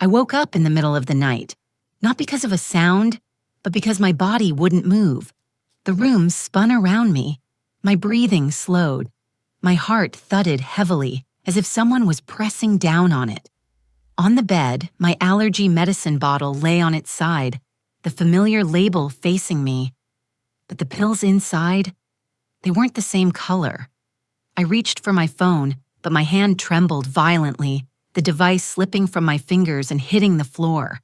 I woke up in the middle of the night, not because of a sound, but because my body wouldn't move. The room spun around me. My breathing slowed. My heart thudded heavily, as if someone was pressing down on it. On the bed, my allergy medicine bottle lay on its side, the familiar label facing me. But the pills inside, they weren't the same color. I reached for my phone, but my hand trembled violently, the device slipping from my fingers and hitting the floor.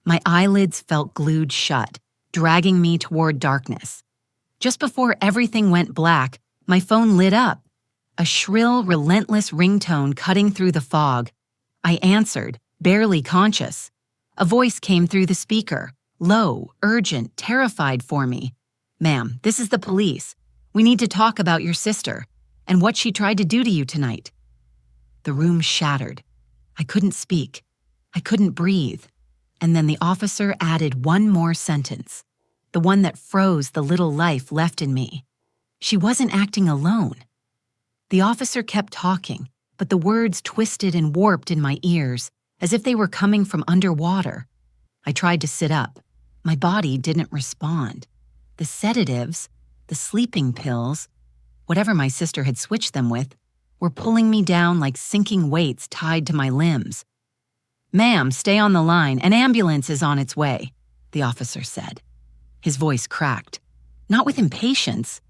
My eyelids felt glued shut, dragging me toward darkness. Just before everything went black, my phone lit up, a shrill, relentless ringtone cutting through the fog. I answered, barely conscious. A voice came through the speaker, low, urgent, terrified for me. "Ma'am, this is the police. We need to talk about your sister and what she tried to do to you tonight." The room shattered. I couldn't speak. I couldn't breathe. And then the officer added one more sentence, the one that froze the little life left in me. She wasn't acting alone. The officer kept talking, but the words twisted and warped in my ears, as if they were coming from underwater. I tried to sit up. My body didn't respond. The sedatives, the sleeping pills, whatever my sister had switched them with, were pulling me down like sinking weights tied to my limbs. "Ma'am, stay on the line. An ambulance is on its way," the officer said. His voice cracked, not with impatience,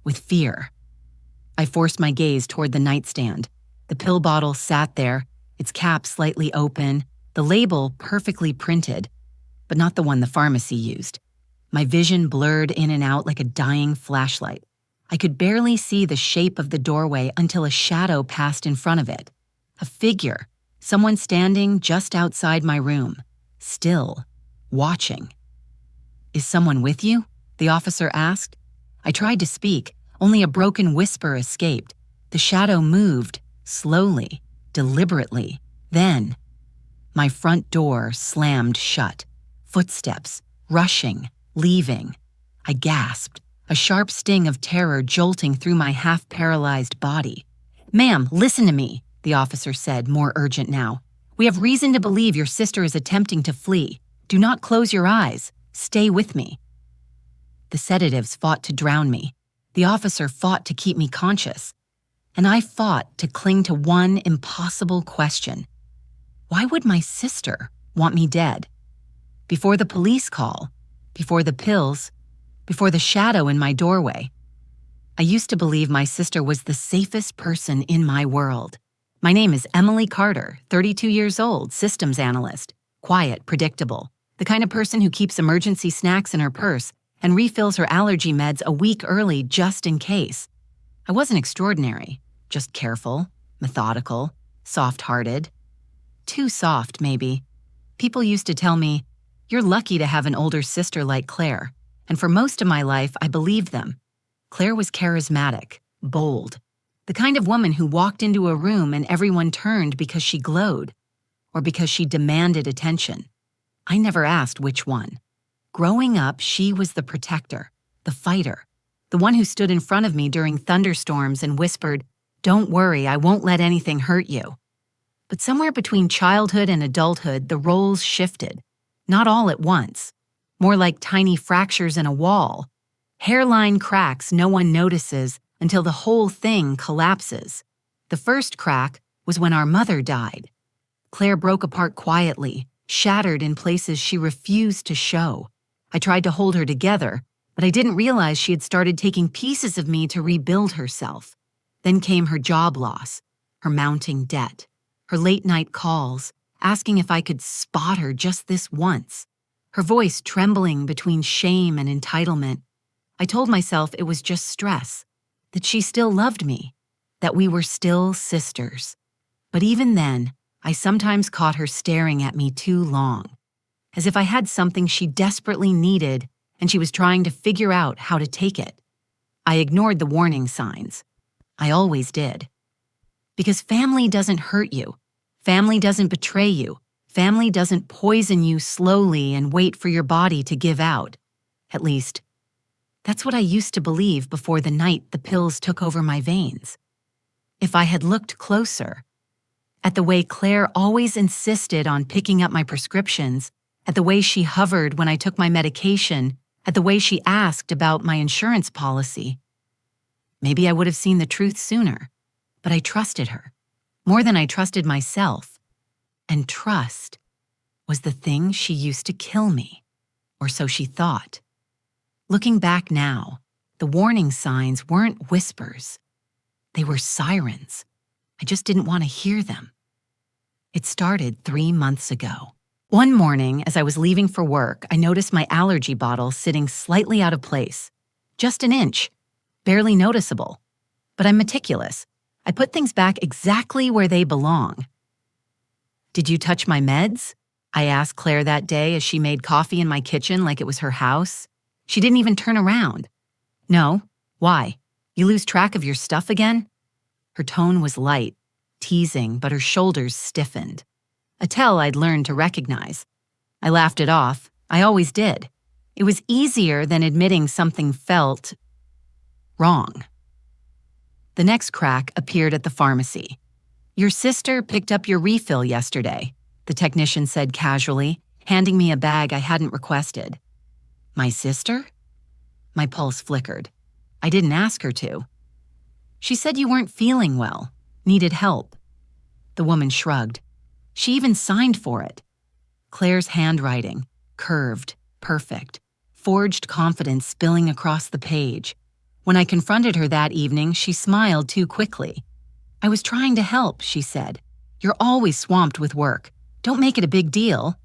with fear. I forced my gaze toward the nightstand. The pill bottle sat there, its cap slightly open, the label perfectly printed, but not the one the pharmacy used. My vision blurred in and out like a dying flashlight. I could barely see the shape of the doorway until a shadow passed in front of it. A figure, someone standing just outside my room, still, watching. "Is someone with you?" the officer asked. I tried to speak, only a broken whisper escaped. The shadow moved, slowly, deliberately. Then, my front door slammed shut. Footsteps, rushing, leaving. I gasped, a sharp sting of terror jolting through my half-paralyzed body. "Ma'am, listen to me," the officer said, more urgent now. "We have reason to believe your sister is attempting to flee. Do not close your eyes. Stay with me." The sedatives fought to drown me. The officer fought to keep me conscious. And I fought to cling to one impossible question. Why would my sister want me dead? Before the police call, before the pills, before the shadow in my doorway. I used to believe my sister was the safest person in my world. My name is Emily Carter, 32 years old, systems analyst, quiet, predictable, the kind of person who keeps emergency snacks in her purse and refills her allergy meds a week early just in case. I wasn't extraordinary, just careful, methodical, soft-hearted. Too soft, maybe. People used to tell me, "You're lucky to have an older sister like Claire," and for most of my life, I believed them. Claire was charismatic, bold, the kind of woman who walked into a room and everyone turned because she glowed, or because she demanded attention. I never asked which one. Growing up, she was the protector, the fighter, the one who stood in front of me during thunderstorms and whispered, "Don't worry, I won't let anything hurt you." But somewhere between childhood and adulthood, the roles shifted. Not all at once, more like tiny fractures in a wall, hairline cracks no one notices until the whole thing collapses. The first crack was when our mother died. Claire broke apart quietly, shattered in places she refused to show. I tried to hold her together, but I didn't realize she had started taking pieces of me to rebuild herself. Then came her job loss, her mounting debt, her late-night calls, asking if I could spot her just this once, her voice trembling between shame and entitlement. I told myself it was just stress, that she still loved me, that we were still sisters. But even then, I sometimes caught her staring at me too long, as if I had something she desperately needed and she was trying to figure out how to take it. I ignored the warning signs. I always did. Because family doesn't hurt you. Family doesn't betray you. Family doesn't poison you slowly and wait for your body to give out. At least, that's what I used to believe before the night the pills took over my veins. If I had looked closer, At the way Claire always insisted on picking up my prescriptions, at the way she hovered when I took my medication, at the way she asked about my insurance policy. Maybe I would have seen the truth sooner, but I trusted her, more than I trusted myself. And trust was the thing she used to kill me, or so she thought. Looking back now, the warning signs weren't whispers. They were sirens. I just didn't want to hear them. It started 3 months ago. One morning, as I was leaving for work, I noticed my allergy bottle sitting slightly out of place. Just an inch. Barely noticeable. But I'm meticulous. I put things back exactly where they belong. "Did you touch my meds?" I asked Claire that day as she made coffee in my kitchen like it was her house. She didn't even turn around. "No. Why? You lose track of your stuff again?" Her tone was light, teasing, but her shoulders stiffened. A tell I'd learned to recognize. I laughed it off. I always did. It was easier than admitting something felt wrong. The next crack appeared at the pharmacy. "Your sister picked up your refill yesterday," the technician said casually, handing me a bag I hadn't requested. "My sister?" My pulse flickered. I didn't ask her to. "She said you weren't feeling well, needed help." The woman shrugged. She even signed for it. Claire's handwriting, curved, perfect, forged confidence spilling across the page. When I confronted her that evening, she smiled too quickly. "I was trying to help," she said. "You're always swamped with work. Don't make it a big deal."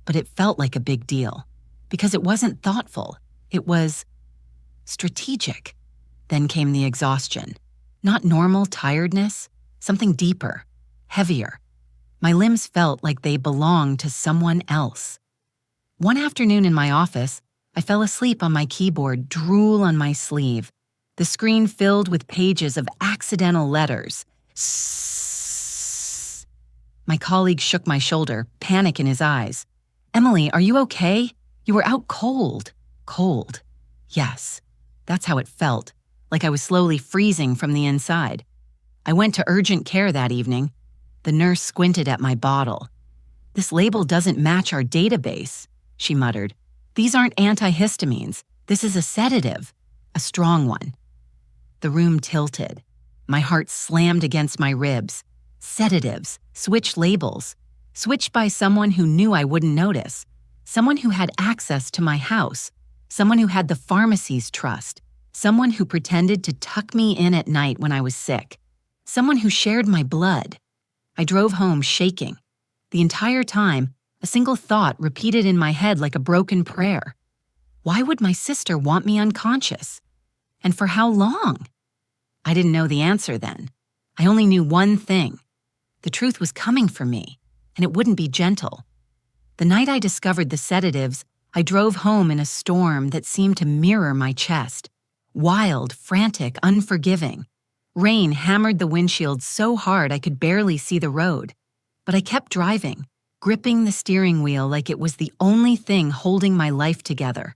But it felt like a big deal, because it wasn't thoughtful. It was strategic. Then came the exhaustion. Not normal tiredness, something deeper, heavier. My limbs felt like they belonged to someone else. One afternoon in my office, I fell asleep on my keyboard, drool on my sleeve. The screen filled with pages of accidental letters. Sssss. My colleague shook my shoulder, panic in his eyes. "Emily, are you okay? You were out cold." Cold. Yes, that's how it felt, like I was slowly freezing from the inside. I went to urgent care that evening. The nurse squinted at my bottle. "This label doesn't match our database," she muttered. "These aren't antihistamines. This is a sedative, a strong one." The room tilted. My heart slammed against my ribs. Sedatives, switched labels, switched by someone who knew I wouldn't notice, someone who had access to my house, someone who had the pharmacy's trust, someone who pretended to tuck me in at night when I was sick, someone who shared my blood. I drove home shaking. The entire time, a single thought repeated in my head like a broken prayer. Why would my sister want me unconscious? And for how long? I didn't know the answer then. I only knew one thing. The truth was coming for me, and it wouldn't be gentle. The night I discovered the sedatives, I drove home in a storm that seemed to mirror my chest. Wild, frantic, unforgiving. Rain hammered the windshield so hard I could barely see the road. But I kept driving, gripping the steering wheel like it was the only thing holding my life together.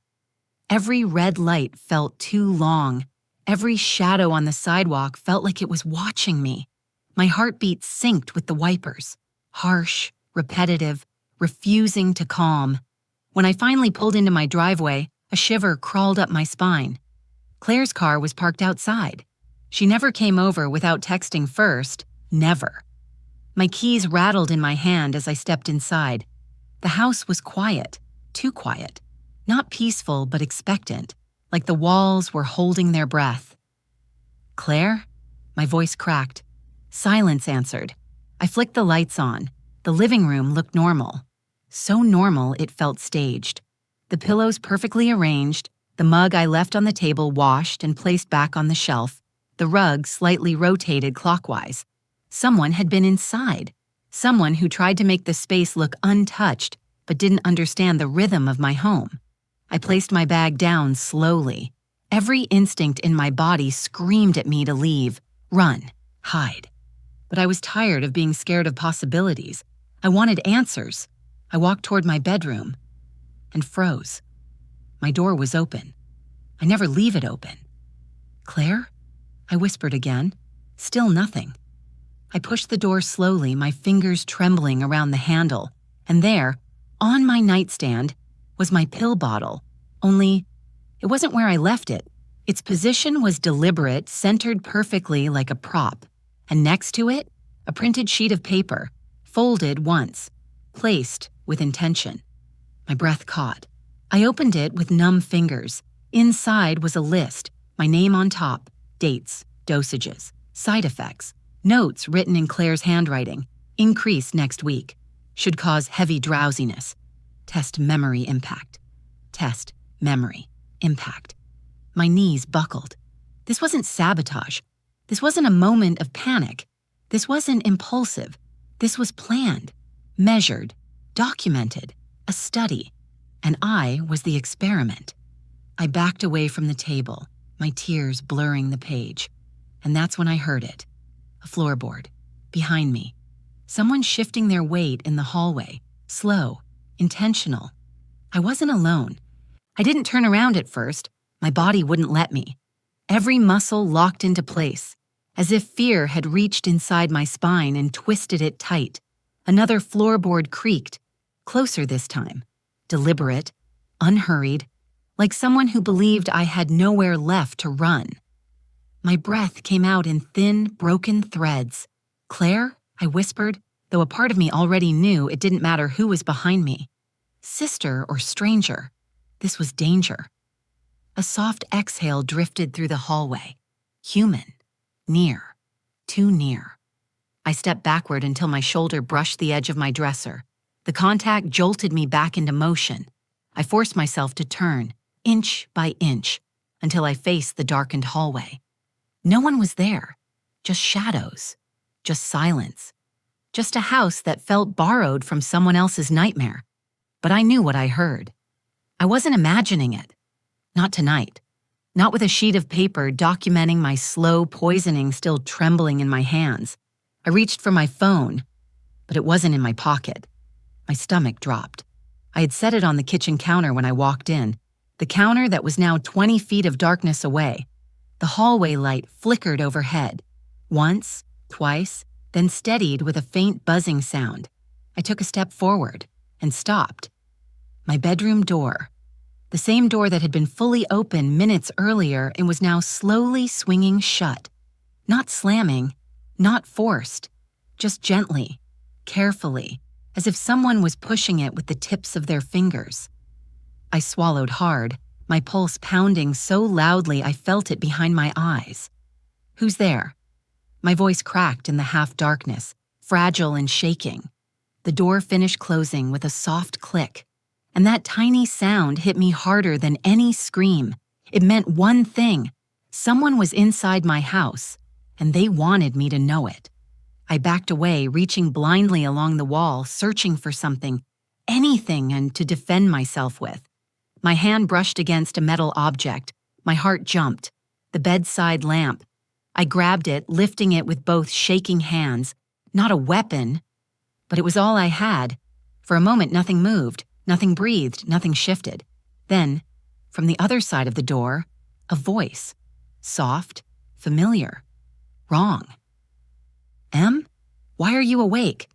Every red light felt too long. Every shadow on the sidewalk felt like it was watching me. My heartbeat synced with the wipers, harsh, repetitive, refusing to calm. When I finally pulled into my driveway, a shiver crawled up my spine. Claire's car was parked outside. She never came over without texting first, never. My keys rattled in my hand as I stepped inside. The house was quiet, too quiet. Not peaceful, but expectant, like the walls were holding their breath. "Claire?" My voice cracked. Silence answered. I flicked the lights on. The living room looked normal. So normal it felt staged. The pillows perfectly arranged, the mug I left on the table washed and placed back on the shelf, the rug slightly rotated clockwise. Someone had been inside. Someone who tried to make the space look untouched, but didn't understand the rhythm of my home. I placed my bag down slowly. Every instinct in my body screamed at me to leave, run, hide. But I was tired of being scared of possibilities. I wanted answers. I walked toward my bedroom and froze. My door was open. I never leave it open. "Claire?" I whispered again. Still nothing. I pushed the door slowly, my fingers trembling around the handle, and there, on my nightstand, was my pill bottle, only it wasn't where I left it. Its position was deliberate, centered perfectly like a prop, and next to it, a printed sheet of paper, folded once, placed with intention. My breath caught. I opened it with numb fingers. Inside was a list, my name on top, dates, dosages, side effects, notes written in Claire's handwriting, increase next week, should cause heavy drowsiness, test memory impact, test memory impact. My knees buckled. This wasn't sabotage. This wasn't a moment of panic. This wasn't impulsive. This was planned, measured, documented, a study, and I was the experiment. I backed away from the table, my tears blurring the page, and that's when I heard it. A floorboard, behind me. Someone shifting their weight in the hallway, slow, intentional. I wasn't alone. I didn't turn around at first. My body wouldn't let me. Every muscle locked into place, as if fear had reached inside my spine and twisted it tight. Another floorboard creaked, closer this time, deliberate, unhurried, like someone who believed I had nowhere left to run. My breath came out in thin, broken threads. "Claire?" I whispered, though a part of me already knew it didn't matter who was behind me. Sister or stranger, this was danger. A soft exhale drifted through the hallway. Human. Near. Too near. I stepped backward until my shoulder brushed the edge of my dresser. The contact jolted me back into motion. I forced myself to turn, inch by inch, until I faced the darkened hallway. No one was there. Just shadows. Just silence. Just a house that felt borrowed from someone else's nightmare. But I knew what I heard. I wasn't imagining it. Not tonight. Not with a sheet of paper documenting my slow poisoning still trembling in my hands. I reached for my phone, but it wasn't in my pocket. My stomach dropped. I had set it on the kitchen counter when I walked in, the counter that was now 20 feet of darkness away. The hallway light flickered overhead. Once, twice, then steadied with a faint buzzing sound. I took a step forward and stopped. My bedroom door. The same door that had been fully open minutes earlier and was now slowly swinging shut. Not slamming, not forced, just gently, carefully, as if someone was pushing it with the tips of their fingers. I swallowed hard, my pulse pounding so loudly I felt it behind my eyes. "Who's there?" My voice cracked in the half-darkness, fragile and shaking. The door finished closing with a soft click, and that tiny sound hit me harder than any scream. It meant one thing. Someone was inside my house, and they wanted me to know it. I backed away, reaching blindly along the wall, searching for something, anything, and to defend myself with. My hand brushed against a metal object. My heart jumped. The bedside lamp. I grabbed it, lifting it with both shaking hands. Not a weapon, but it was all I had. For a moment, nothing moved. Nothing breathed, nothing shifted. Then, from the other side of the door, a voice. Soft, familiar, wrong. "Em? Why are you awake?"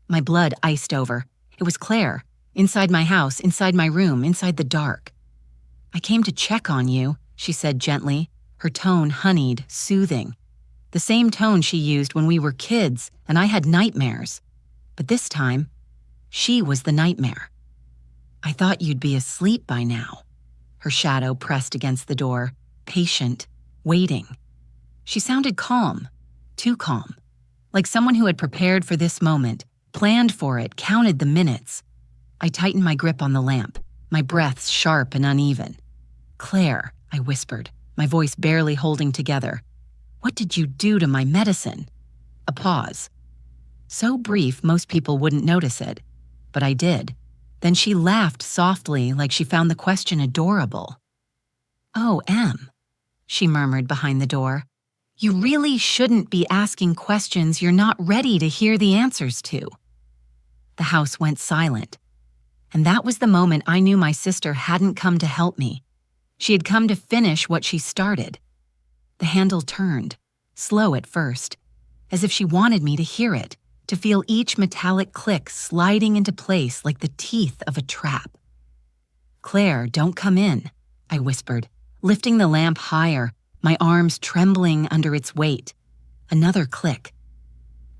My blood iced over. It was Claire, inside my house, inside my room, inside the dark. "I came to check on you," she said gently, her tone honeyed, soothing. The same tone she used when we were kids and I had nightmares. But this time, she was the nightmare. "I thought you'd be asleep by now." Her shadow pressed against the door, patient, waiting. She sounded calm, too calm, like someone who had prepared for this moment, planned for it, counted the minutes. I tightened my grip on the lamp, my breaths sharp and uneven. "Claire," I whispered, my voice barely holding together. "What did you do to my medicine?" A pause. So brief most people wouldn't notice it, but I did. Then she laughed softly, like she found the question adorable. "Oh, Em," she murmured behind the door. "You really shouldn't be asking questions you're not ready to hear the answers to." The house went silent. And that was the moment I knew my sister hadn't come to help me. She had come to finish what she started. The handle turned, slow at first, as if she wanted me to hear it, to feel each metallic click sliding into place like the teeth of a trap. "Claire, don't come in," I whispered, lifting the lamp higher, my arms trembling under its weight. Another click.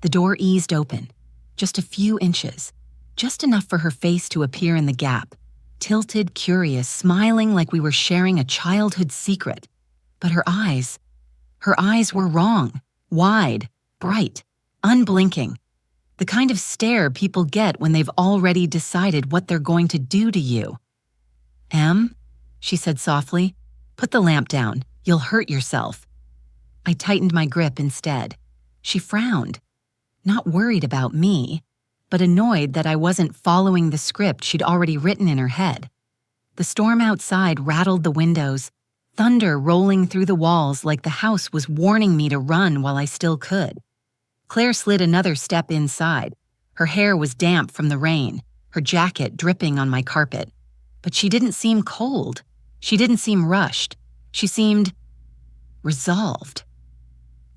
The door eased open, just a few inches, just enough for her face to appear in the gap, tilted, curious, smiling like we were sharing a childhood secret. But her eyes were wrong, wide, bright, unblinking. The kind of stare people get when they've already decided what they're going to do to you. "Em," she said softly, "put the lamp down. You'll hurt yourself." I tightened my grip instead. She frowned, not worried about me, but annoyed that I wasn't following the script she'd already written in her head. The storm outside rattled the windows, thunder rolling through the walls like the house was warning me to run while I still could. Claire slid another step inside. Her hair was damp from the rain, her jacket dripping on my carpet. But she didn't seem cold. She didn't seem rushed. She seemed resolved.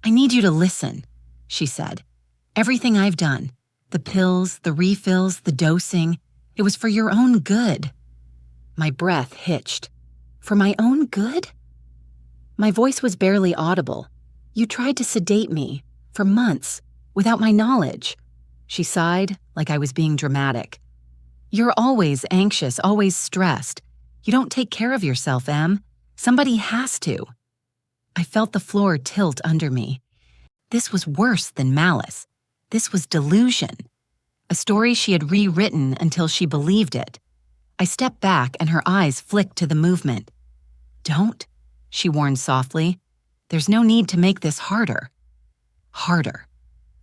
"I need you to listen," she said. "Everything I've done, the pills, the refills, the dosing, it was for your own good." My breath hitched. "For my own good?" My voice was barely audible. "You tried to sedate me, for months, without my knowledge." She sighed, like I was being dramatic. "You're always anxious, always stressed. You don't take care of yourself, Em. Somebody has to." I felt the floor tilt under me. This was worse than malice. This was delusion. A story she had rewritten until she believed it. I stepped back and her eyes flicked to the movement. "Don't," she warned softly. "There's no need to make this harder." Harder,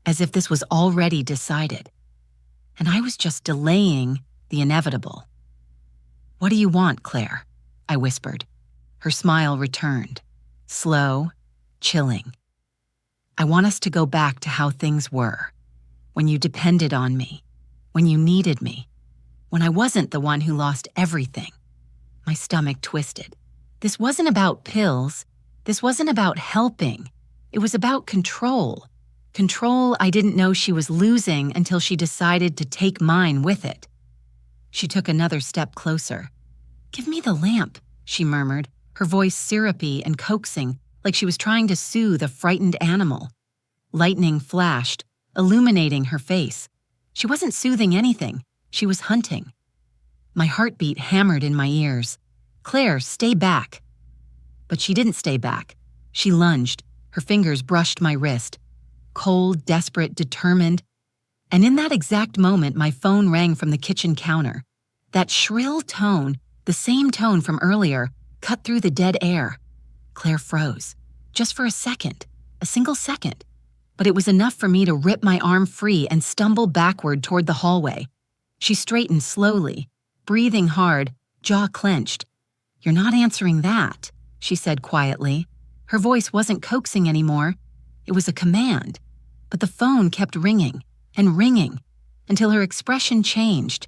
as if this was already decided. And I was just delaying the inevitable. "What do you want, Claire?" I whispered. Her smile returned, slow, chilling. "I want us to go back to how things were, when you depended on me, when you needed me, when I wasn't the one who lost everything." My stomach twisted. This wasn't about pills. This wasn't about helping. It was about control. Control I didn't know she was losing until she decided to take mine with it. She took another step closer. "Give me the lamp," she murmured, her voice syrupy and coaxing, like she was trying to soothe a frightened animal. Lightning flashed, illuminating her face. She wasn't soothing anything. She was hunting. My heartbeat hammered in my ears. "Claire, stay back." But she didn't stay back. She lunged. Her fingers brushed my wrist. Cold, desperate, determined. And in that exact moment, my phone rang from the kitchen counter. That shrill tone, the same tone from earlier, cut through the dead air. Claire froze. Just for a second. A single second. But it was enough for me to rip my arm free and stumble backward toward the hallway. She straightened slowly, breathing hard, jaw clenched. "You're not answering that," she said quietly. Her voice wasn't coaxing anymore. It was a command. But the phone kept ringing and ringing until her expression changed,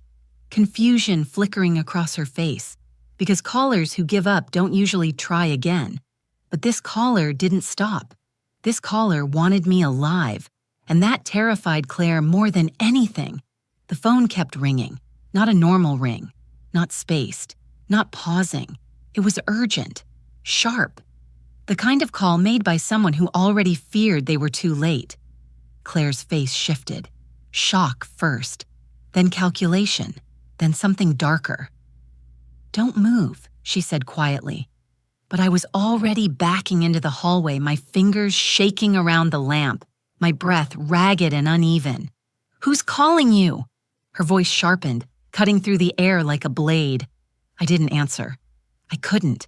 confusion flickering across her face, because callers who give up don't usually try again. But this caller didn't stop. This caller wanted me alive, and that terrified Claire more than anything. The phone kept ringing, not a normal ring, not spaced, not pausing. It was urgent, sharp, the kind of call made by someone who already feared they were too late. Claire's face shifted, shock first, then calculation, then something darker. "Don't move," she said quietly. But I was already backing into the hallway, my fingers shaking around the lamp, my breath ragged and uneven. "Who's calling you?" Her voice sharpened, cutting through the air like a blade. I didn't answer. I couldn't,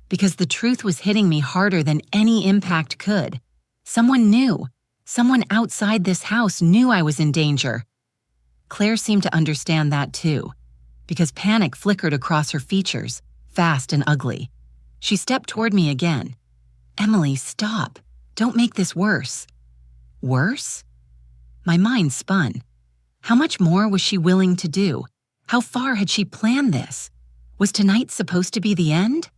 because the truth was hitting me harder than any impact could. Someone knew. Someone outside this house knew I was in danger. Claire seemed to understand that too, because panic flickered across her features, fast and ugly. She stepped toward me again. "Emily, stop. Don't make this worse." Worse? My mind spun. How much more was she willing to do? How far had she planned this? Was tonight supposed to be the end?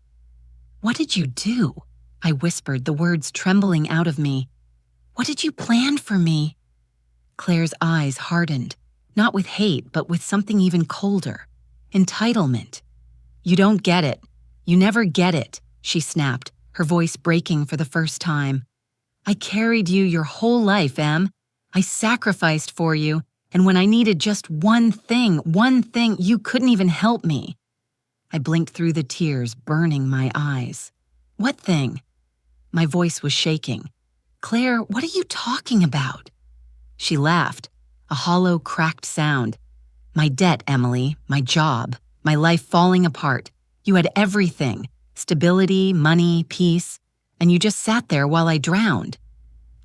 "What did you do?" I whispered, the words trembling out of me. What did you plan for me? Claire's eyes hardened, not with hate, but with something even colder. Entitlement. You don't get it. You never get it, she snapped, her voice breaking for the first time. I carried you your whole life, Em. I sacrificed for you, and when I needed just one thing, you couldn't even help me. I blinked through the tears, burning my eyes. What thing? My voice was shaking. Claire, what are you talking about? She laughed, a hollow, cracked sound. My debt, Emily, my job, my life falling apart. You had everything, stability, money, peace, and you just sat there while I drowned.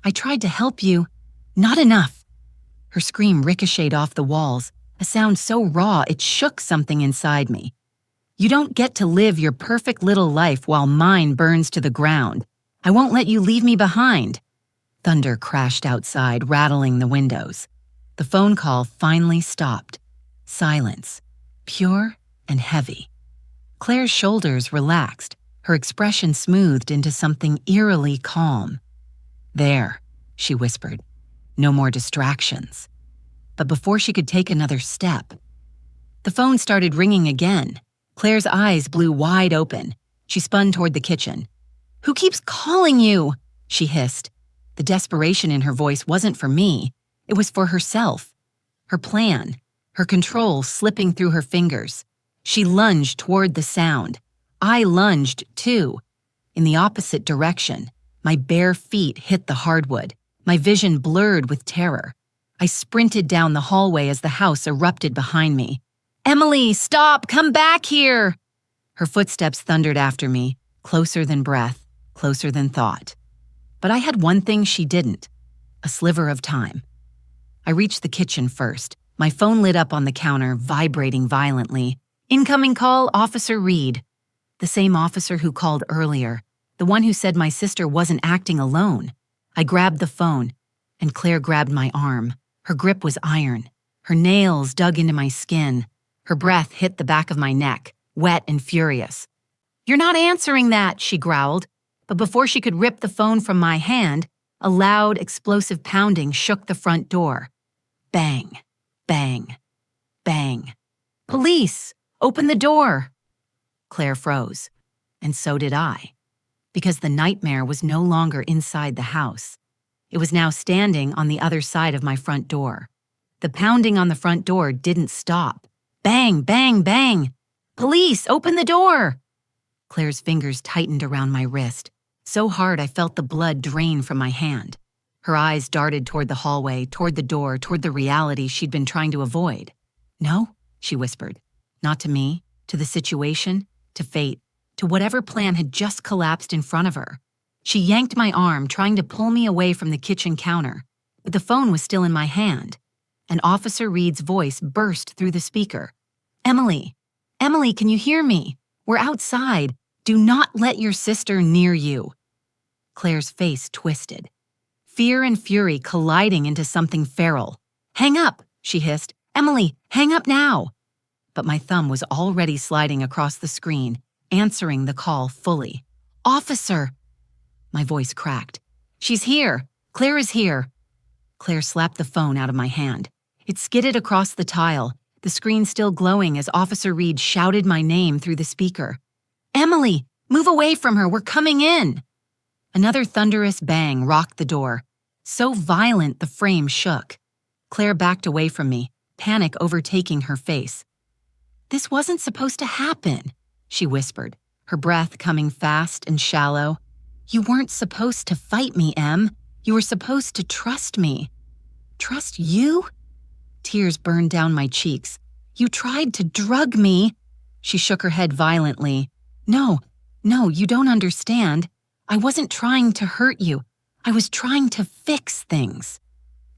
I tried to help you. Not enough. Her scream ricocheted off the walls, a sound so raw it shook something inside me. You don't get to live your perfect little life while mine burns to the ground. I won't let you leave me behind. Thunder crashed outside, rattling the windows. The phone call finally stopped. Silence, pure and heavy. Claire's shoulders relaxed, her expression smoothed into something eerily calm. There, she whispered. No more distractions. But before she could take another step, the phone started ringing again. Claire's eyes blew wide open. She spun toward the kitchen. Who keeps calling you? She hissed. The desperation in her voice wasn't for me. It was for herself. Her plan, her control slipping through her fingers. She lunged toward the sound. I lunged, too. In the opposite direction, my bare feet hit the hardwood. My vision blurred with terror. I sprinted down the hallway as the house erupted behind me. Emily, stop! Come back here! Her footsteps thundered after me, closer than breath, closer than thought. But I had one thing she didn't, a sliver of time. I reached the kitchen first. My phone lit up on the counter, vibrating violently. Incoming call, Officer Reed. The same officer who called earlier, the one who said my sister wasn't acting alone. I grabbed the phone, and Claire grabbed my arm. Her grip was iron. Her nails dug into my skin. Her breath hit the back of my neck, wet and furious. You're not answering that, she growled. But before she could rip the phone from my hand, a loud, explosive pounding shook the front door. Bang, bang, bang. Police! Open the door! Claire froze, and so did I, because the nightmare was no longer inside the house. It was now standing on the other side of my front door. The pounding on the front door didn't stop. Bang, bang, bang! Police! Open the door! Claire's fingers tightened around my wrist, so hard I felt the blood drain from my hand. Her eyes darted toward the hallway, toward the door, toward the reality she'd been trying to avoid. No, she whispered. Not to me, to the situation, to fate, to whatever plan had just collapsed in front of her. She yanked my arm, trying to pull me away from the kitchen counter, but the phone was still in my hand. And Officer Reed's voice burst through the speaker. Emily, Emily, can you hear me? We're outside. Do not let your sister near you. Claire's face twisted. Fear and fury colliding into something feral. Hang up, she hissed. Emily, hang up now. But my thumb was already sliding across the screen, answering the call fully. Officer! My voice cracked. She's here. Claire is here. Claire slapped the phone out of my hand. It skidded across the tile, the screen still glowing as Officer Reed shouted my name through the speaker. Emily, move away from her. We're coming in. Another thunderous bang rocked the door, so violent the frame shook. Claire backed away from me, panic overtaking her face. This wasn't supposed to happen, she whispered, her breath coming fast and shallow. You weren't supposed to fight me, Em. You were supposed to trust me. Trust you? Tears burned down my cheeks. You tried to drug me. She shook her head violently. No, you don't understand. I wasn't trying to hurt you. I was trying to fix things.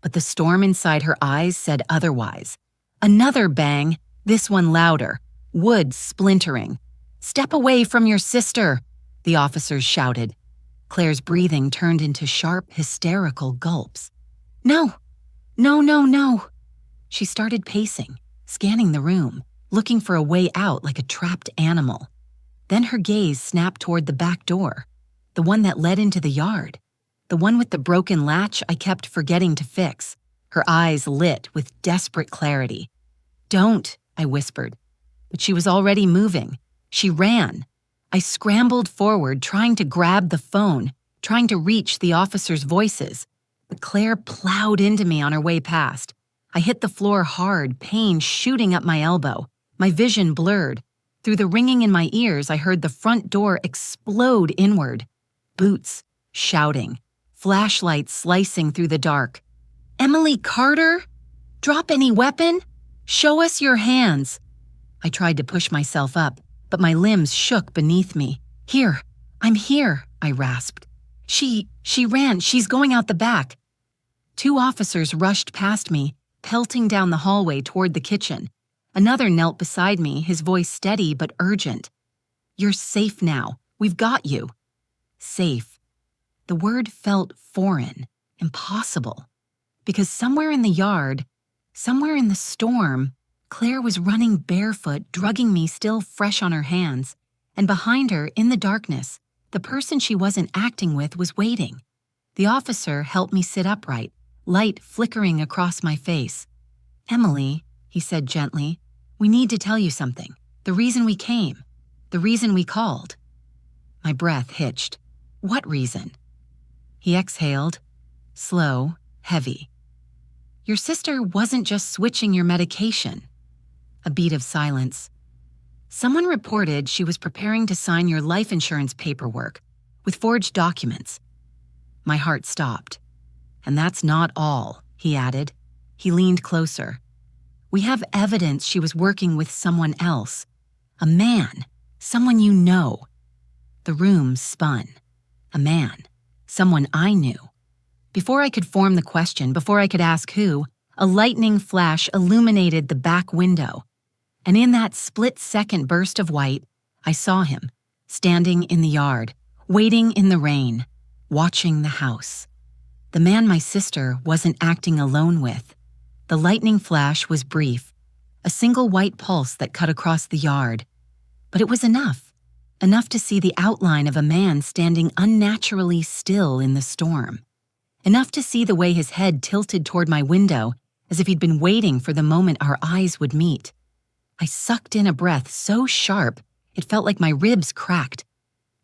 But the storm inside her eyes said otherwise. Another bang, this one louder, wood splintering. Step away from your sister, the officers shouted. Claire's breathing turned into sharp, hysterical gulps. No. She started pacing, scanning the room, looking for a way out like a trapped animal. Then her gaze snapped toward the back door, the one that led into the yard. the one with the broken latch I kept forgetting to fix, her eyes lit with desperate clarity. "Don't," I whispered. But she was already moving. She ran. I scrambled forward, trying to grab the phone, trying to reach the officers' voices. But Claire plowed into me on her way past. I hit the floor hard, pain shooting up my elbow. My vision blurred. Through the ringing in my ears, I heard the front door explode inward. Boots, shouting. Flashlights slicing through the dark. "Emily Carter? Drop any weapon? Show us your hands." I tried to push myself up, but my limbs shook beneath me. "Here, I'm here," I rasped. She ran. She's going out the back." 2 officers rushed past me, pelting down the hallway toward the kitchen. Another knelt beside me, his voice steady but urgent. "You're safe now. We've got you." Safe. The word felt foreign, impossible. Because somewhere in the yard, somewhere in the storm, Claire was running barefoot, drugging me still fresh on her hands, and behind her, in the darkness, the person she wasn't acting with was waiting. The officer helped me sit upright, light flickering across my face. "Emily," he said gently, "we need to tell you something. The reason we came. The reason we called." My breath hitched. "What reason?" He exhaled, slow, heavy. "Your sister wasn't just switching your medication." A beat of silence. "Someone reported she was preparing to sign your life insurance paperwork with forged documents." My heart stopped. "And that's not all," he added. He leaned closer. "We have evidence she was working with someone else. A man. Someone you know." The room spun. A man. Someone I knew. Before I could form the question, before I could ask who, a lightning flash illuminated the back window. And in that split-second burst of white, I saw him, standing in the yard, waiting in the rain, watching the house. The man my sister wasn't acting alone with. The lightning flash was brief, a single white pulse that cut across the yard. But it was enough to see the outline of a man standing unnaturally still in the storm. Enough to see the way his head tilted toward my window, as if he'd been waiting for the moment our eyes would meet. I sucked in a breath so sharp, it felt like my ribs cracked.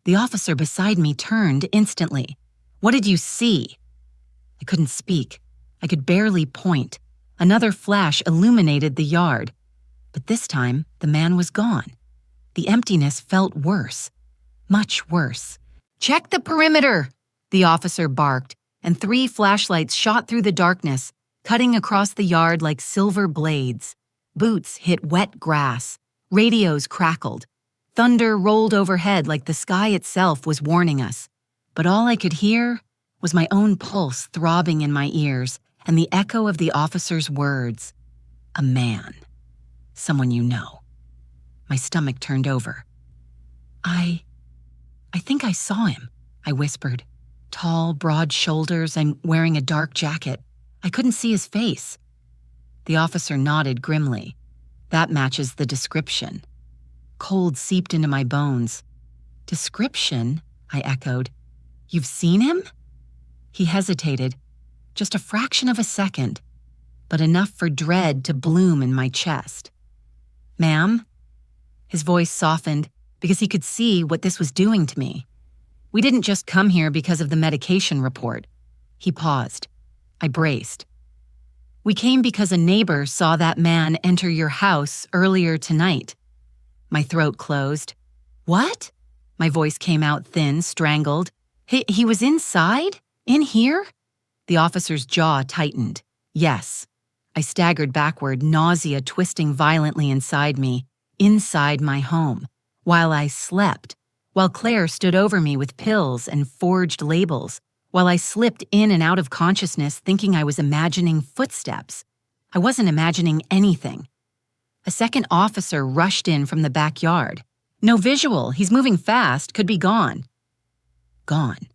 The officer beside me turned instantly. "What did you see?" I couldn't speak. I could barely point. Another flash illuminated the yard. But this time, the man was gone. The emptiness felt worse. Much worse. "Check the perimeter!" the officer barked, and 3 flashlights shot through the darkness, cutting across the yard like silver blades. Boots hit wet grass. Radios crackled. Thunder rolled overhead like the sky itself was warning us. But all I could hear was my own pulse throbbing in my ears and the echo of the officer's words. "A man. Someone you know." My stomach turned over. I think I saw him," I whispered. "Tall, broad shoulders and wearing a dark jacket. I couldn't see his face." The officer nodded grimly. "That matches the description." Cold seeped into my bones. "Description?" I echoed. "You've seen him?" He hesitated, just a fraction of a second, but enough for dread to bloom in my chest. "Ma'am?" His voice softened because he could see what this was doing to me. "We didn't just come here because of the medication report." He paused. I braced. "We came because a neighbor saw that man enter your house earlier tonight." My throat closed. "What?" My voice came out thin, strangled. He was inside? In here?" The officer's jaw tightened. "Yes." I staggered backward, nausea twisting violently inside me, inside my home, while I slept, while Claire stood over me with pills and forged labels, while I slipped in and out of consciousness thinking I was imagining footsteps. I wasn't imagining anything. A second officer rushed in from the backyard. "No visual, he's moving fast, could be gone." Gone.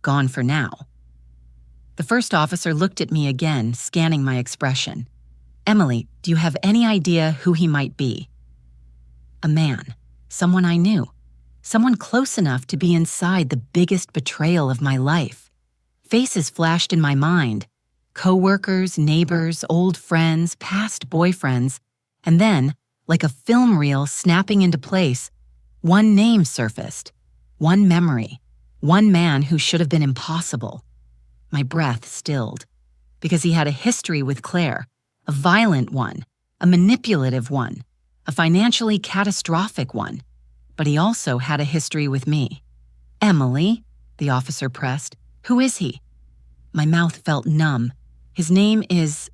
Gone for now. The first officer looked at me again, scanning my expression. "Emily, do you have any idea who he might be?" A man. Someone I knew. Someone close enough to be inside the biggest betrayal of my life. Faces flashed in my mind. Coworkers, neighbors, old friends, past boyfriends. And then, like a film reel snapping into place, one name surfaced. One memory. One man who should have been impossible. My breath stilled. Because he had a history with Claire. A violent one. A manipulative one. A financially catastrophic one. But he also had a history with me. Emily, the officer pressed. Who is he? My mouth felt numb. His name is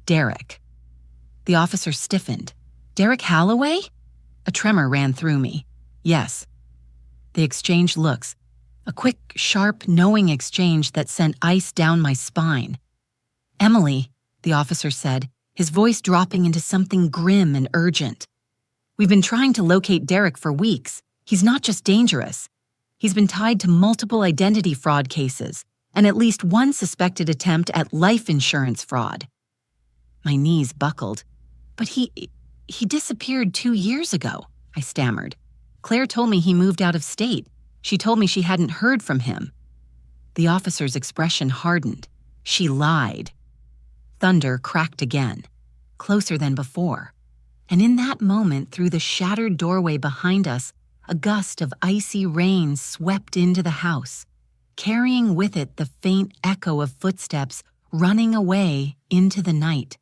Derek. The officer stiffened. Derek Holloway? A tremor ran through me. Yes. They exchanged looks. A quick, sharp, knowing exchange that sent ice down my spine. Emily, the officer said, his voice dropping into something grim and urgent. We've been trying to locate Derek for weeks. He's not just dangerous. He's been tied to multiple identity fraud cases and at least one suspected attempt at life insurance fraud. My knees buckled. But he disappeared 2 years ago, I stammered. Claire told me he moved out of state. She told me she hadn't heard from him. The officer's expression hardened. She lied. Thunder cracked again, closer than before. And in that moment, through the shattered doorway behind us, a gust of icy rain swept into the house, carrying with it the faint echo of footsteps running away into the night.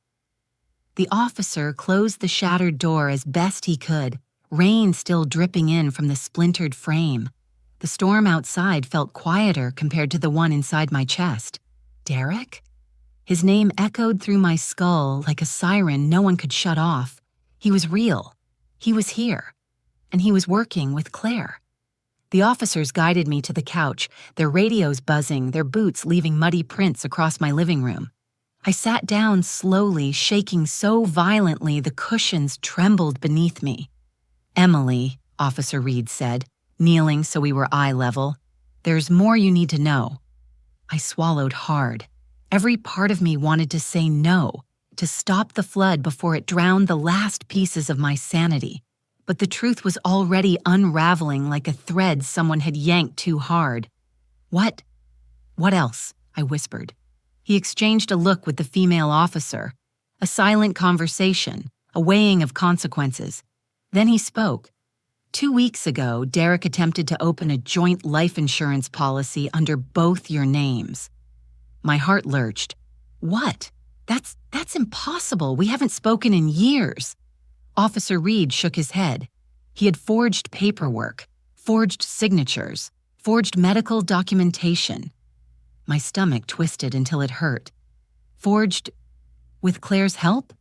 The officer closed the shattered door as best he could, rain still dripping in from the splintered frame. The storm outside felt quieter compared to the one inside my chest. Derek? His name echoed through my skull like a siren no one could shut off. He was real. He was here. And he was working with Claire. The officers guided me to the couch, their radios buzzing, their boots leaving muddy prints across my living room. I sat down slowly, shaking so violently the cushions trembled beneath me. Emily, Officer Reed said, kneeling so we were eye level, there's more you need to know. I swallowed hard. Every part of me wanted to say no, to stop the flood before it drowned the last pieces of my sanity. But the truth was already unraveling like a thread someone had yanked too hard. What else? I whispered. He exchanged a look with the female officer, a silent conversation, a weighing of consequences. Then he spoke. 2 weeks ago, Derek attempted to open a joint life insurance policy under both your names. My heart lurched. What? That's impossible. We haven't spoken in years. Officer Reed shook his head. He had forged paperwork, forged signatures, forged medical documentation. My stomach twisted until it hurt. Forged with Claire's help?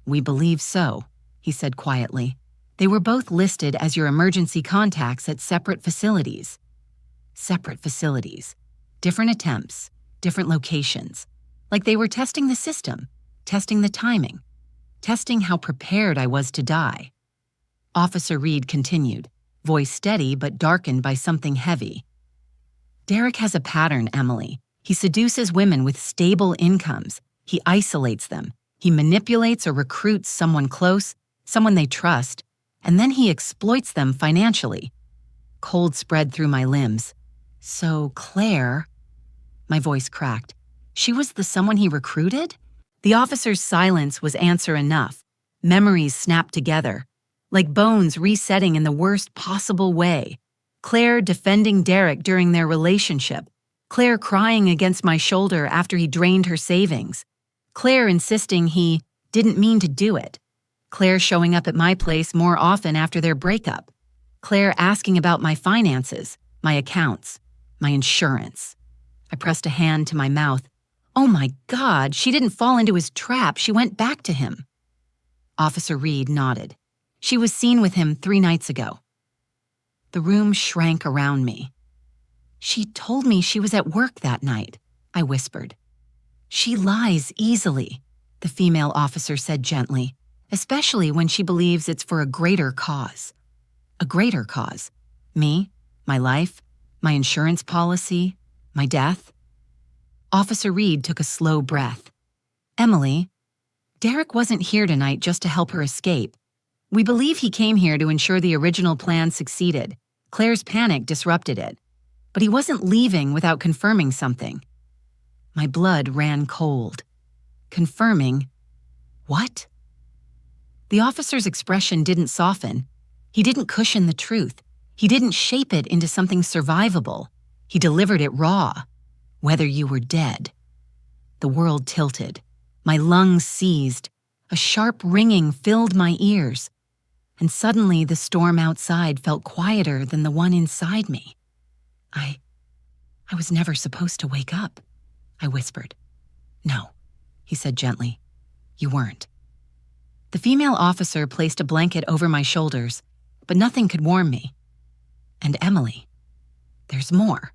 We believe so, he said quietly. They were both listed as your emergency contacts at separate facilities. Separate facilities. Different attempts, different locations. Like they were testing the system, testing the timing, testing how prepared I was to die. Officer Reed continued, voice steady but darkened by something heavy. Derek has a pattern, Emily. He seduces women with stable incomes. He isolates them. He manipulates or recruits someone close, someone they trust, and then he exploits them financially. Cold spread through my limbs. So Claire, my voice cracked. She was the someone he recruited? The officer's silence was answer enough. Memories snapped together, like bones resetting in the worst possible way. Claire defending Derek during their relationship. Claire crying against my shoulder after he drained her savings. Claire insisting he didn't mean to do it. Claire showing up at my place more often after their breakup. Claire asking about my finances, my accounts, my insurance. I pressed a hand to my mouth. Oh my God, she didn't fall into his trap. She went back to him. Officer Reed nodded. She was seen with him 3 nights ago. The room shrank around me. She told me she was at work that night, I whispered. She lies easily, the female officer said gently, especially when she believes it's for a greater cause. A greater cause? Me, my life, my insurance policy, my death? Officer Reed took a slow breath. Emily, Derek wasn't here tonight just to help her escape. We believe he came here to ensure the original plan succeeded. Claire's panic disrupted it. But he wasn't leaving without confirming something. My blood ran cold. Confirming what? The officer's expression didn't soften. He didn't cushion the truth. He didn't shape it into something survivable. He delivered it raw. Whether you were dead. The world tilted. My lungs seized. A sharp ringing filled my ears. And suddenly the storm outside felt quieter than the one inside me. I was never supposed to wake up, I whispered. No, he said gently. You weren't. The female officer placed a blanket over my shoulders, but nothing could warm me. And Emily, there's more.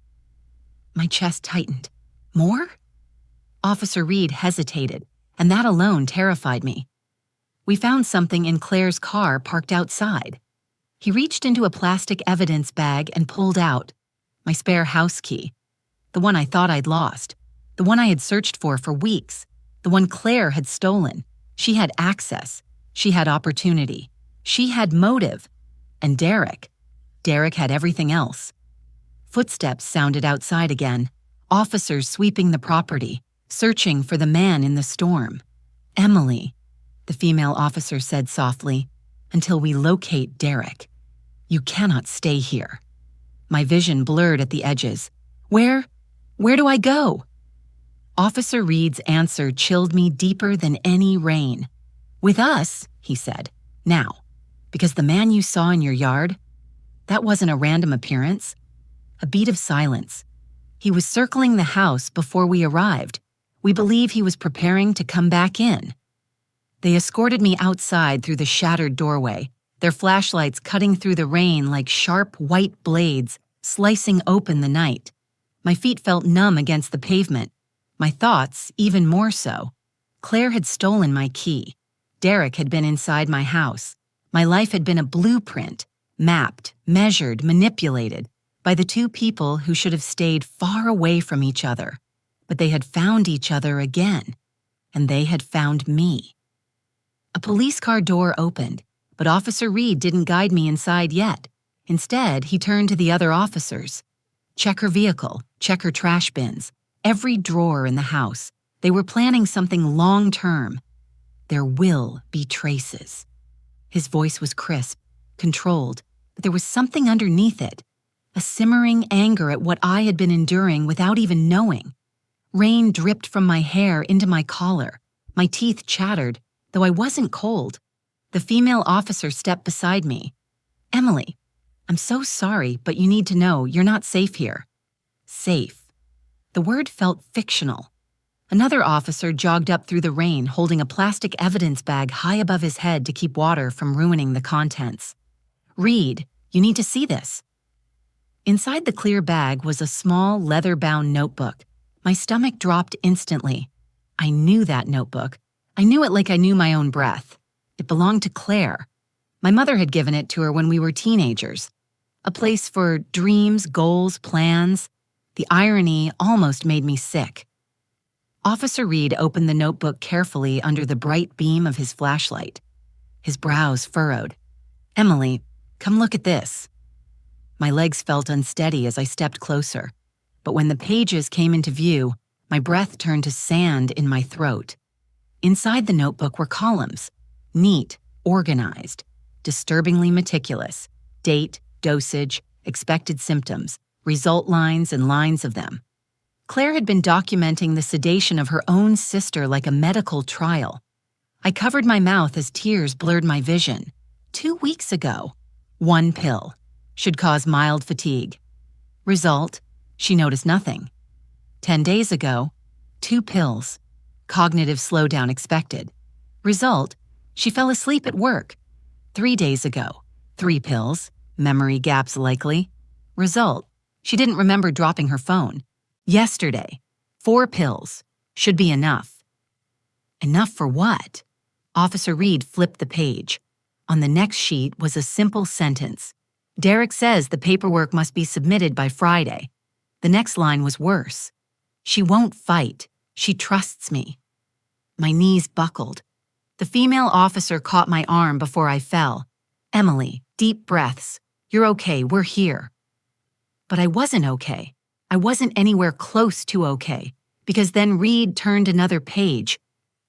My chest tightened. More? Officer Reed hesitated, and that alone terrified me. We found something in Claire's car parked outside. He reached into a plastic evidence bag and pulled out my spare house key, the one I thought I'd lost, the one I had searched for weeks, the one Claire had stolen. She had access. She had opportunity. She had motive. And Derek had everything else. Footsteps sounded outside again, officers sweeping the property, searching for the man in the storm. Emily, the female officer said softly, until we locate Derek. You cannot stay here. My vision blurred at the edges. Where do I go? Officer Reed's answer chilled me deeper than any rain. With us, he said, now, because the man you saw in your yard, that wasn't a random appearance. A beat of silence. He was circling the house before we arrived. We believe he was preparing to come back in. They escorted me outside through the shattered doorway, their flashlights cutting through the rain like sharp white blades, slicing open the night. My feet felt numb against the pavement. My thoughts, even more so. Claire had stolen my key. Derek had been inside my house. My life had been a blueprint, mapped, measured, manipulated by the two people who should have stayed far away from each other. But they had found each other again, and they had found me. A police car door opened, but Officer Reed didn't guide me inside yet. Instead, he turned to the other officers. Check her vehicle, check her trash bins, every drawer in the house. They were planning something long-term. There will be traces. His voice was crisp, controlled, but there was something underneath it, a simmering anger at what I had been enduring without even knowing. Rain dripped from my hair into my collar. My teeth chattered, though I wasn't cold. The female officer stepped beside me. Emily, I'm so sorry, but you need to know you're not safe here. Safe. The word felt fictional. Another officer jogged up through the rain, holding a plastic evidence bag high above his head to keep water from ruining the contents. Reed, you need to see this. Inside the clear bag was a small, leather-bound notebook. My stomach dropped instantly. I knew that notebook. I knew it like I knew my own breath. It belonged to Claire. My mother had given it to her when we were teenagers. A place for dreams, goals, plans. The irony almost made me sick. Officer Reed opened the notebook carefully under the bright beam of his flashlight. His brows furrowed. Emily, come look at this. My legs felt unsteady as I stepped closer, but when the pages came into view, my breath turned to sand in my throat. Inside the notebook were columns, neat, organized, disturbingly meticulous, date, dosage, expected symptoms, result lines and lines of them. Claire had been documenting the sedation of her own sister like a medical trial. I covered my mouth as tears blurred my vision. 2 weeks ago, 1 pill. Should cause mild fatigue. Result, she noticed nothing. 10 days ago, 2 pills. Cognitive slowdown expected. Result, she fell asleep at work. 3 days ago, 3 pills. Memory gaps likely. Result, she didn't remember dropping her phone. Yesterday, 4 pills. Should be enough. Enough for what? Officer Reed flipped the page. On the next sheet was a simple sentence. Derek says the paperwork must be submitted by Friday. The next line was worse. She won't fight. She trusts me. My knees buckled. The female officer caught my arm before I fell. Emily, deep breaths. You're okay, we're here. But I wasn't okay. I wasn't anywhere close to okay, because then Reed turned another page,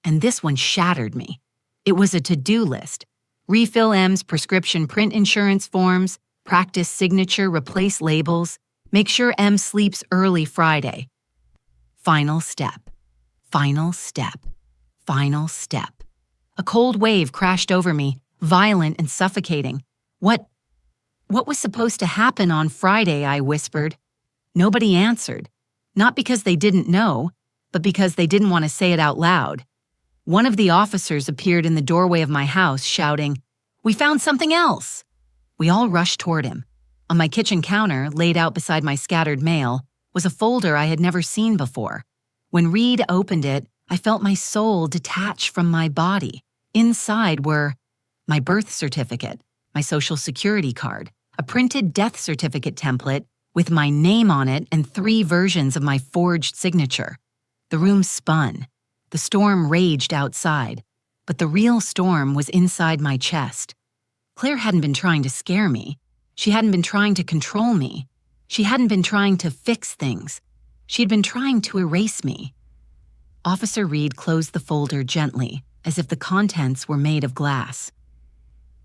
and this one shattered me. It was a to-do list. Refill M's prescription print insurance forms, practice signature, replace labels, make sure M sleeps early Friday. Final step, final step, final step. A cold wave crashed over me, violent and suffocating. What was supposed to happen on Friday, I whispered. Nobody answered, not because they didn't know, but because they didn't want to say it out loud. One of the officers appeared in the doorway of my house, shouting, "We found something else!" We all rushed toward him. On my kitchen counter, laid out beside my scattered mail, was a folder I had never seen before. When Reed opened it, I felt my soul detach from my body. Inside were my birth certificate, my social security card, a printed death certificate template with my name on it and 3 versions of my forged signature. The room spun. The storm raged outside, but the real storm was inside my chest. Claire hadn't been trying to scare me. She hadn't been trying to control me. She hadn't been trying to fix things. She had been trying to erase me. Officer Reed closed the folder gently, as if the contents were made of glass.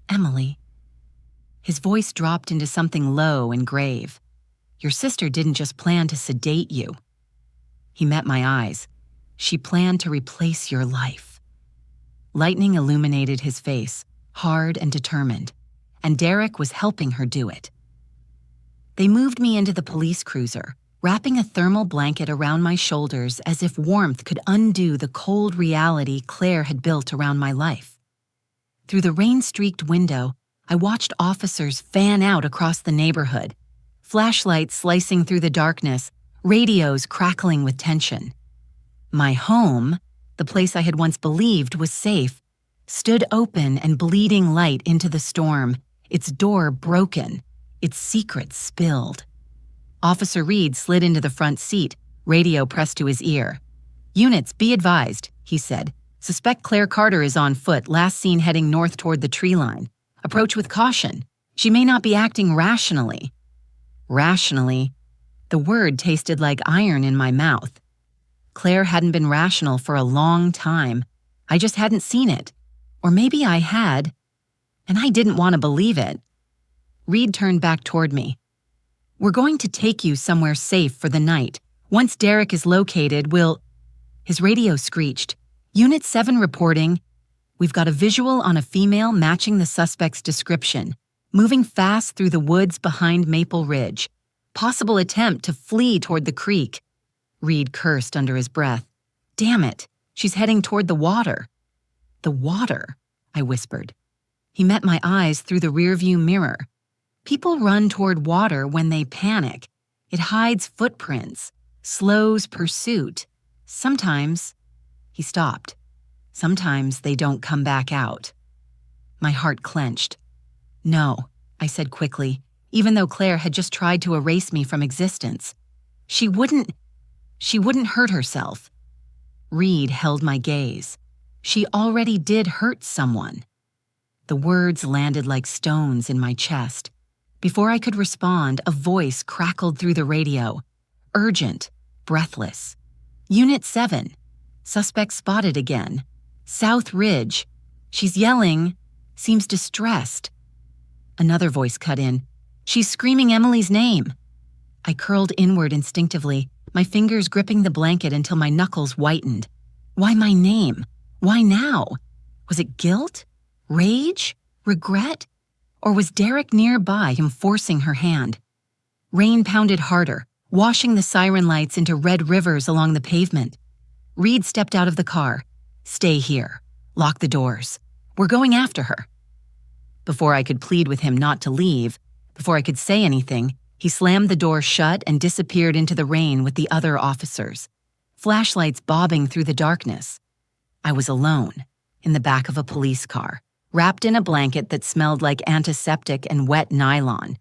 "Emily." His voice dropped into something low and grave. "Your sister didn't just plan to sedate you." He met my eyes. "She planned to replace your life." Lightning illuminated his face, hard and determined, and Derek was helping her do it. They moved me into the police cruiser, wrapping a thermal blanket around my shoulders as if warmth could undo the cold reality Claire had built around my life. Through the rain-streaked window, I watched officers fan out across the neighborhood, flashlights slicing through the darkness, radios crackling with tension. My home, the place I had once believed was safe, stood open and bleeding light into the storm, its door broken, its secrets spilled. Officer Reed slid into the front seat, radio pressed to his ear. "Units, be advised," he said. "Suspect Claire Carter is on foot, last seen heading north toward the tree line. Approach with caution. She may not be acting rationally." Rationally? The word tasted like iron in my mouth. Claire hadn't been rational for a long time. I just hadn't seen it. Or maybe I had, and I didn't want to believe it. Reed turned back toward me. "We're going to take you somewhere safe for the night. Once Derek is located, we'll—" His radio screeched. "Unit 7 reporting. We've got a visual on a female matching the suspect's description, moving fast through the woods behind Maple Ridge. Possible attempt to flee toward the creek." Reed cursed under his breath. "Damn it, she's heading toward the water." "The water," I whispered. He met my eyes through the rearview mirror. People run toward water when they panic. It hides footprints, slows pursuit. Sometimes, he stopped. Sometimes they don't come back out. My heart clenched. "No," I said quickly, even though Claire had just tried to erase me from existence. She wouldn't hurt herself." Reed held my gaze. "She already did hurt someone." The words landed like stones in my chest. Before I could respond, a voice crackled through the radio. Urgent, breathless. "Unit 7. Suspect spotted again. South Ridge. She's yelling. Seems distressed." Another voice cut in. "She's screaming Emily's name." I curled inward instinctively, my fingers gripping the blanket until my knuckles whitened. Why my name? Why now? Was it guilt? Rage? Regret? Or was Derek nearby him forcing her hand? Rain pounded harder, washing the siren lights into red rivers along the pavement. Reed stepped out of the car. "Stay here. Lock the doors. We're going after her." Before I could plead with him not to leave, before I could say anything, he slammed the door shut and disappeared into the rain with the other officers, flashlights bobbing through the darkness. I was alone, in the back of a police car, wrapped in a blanket that smelled like antiseptic and wet nylon.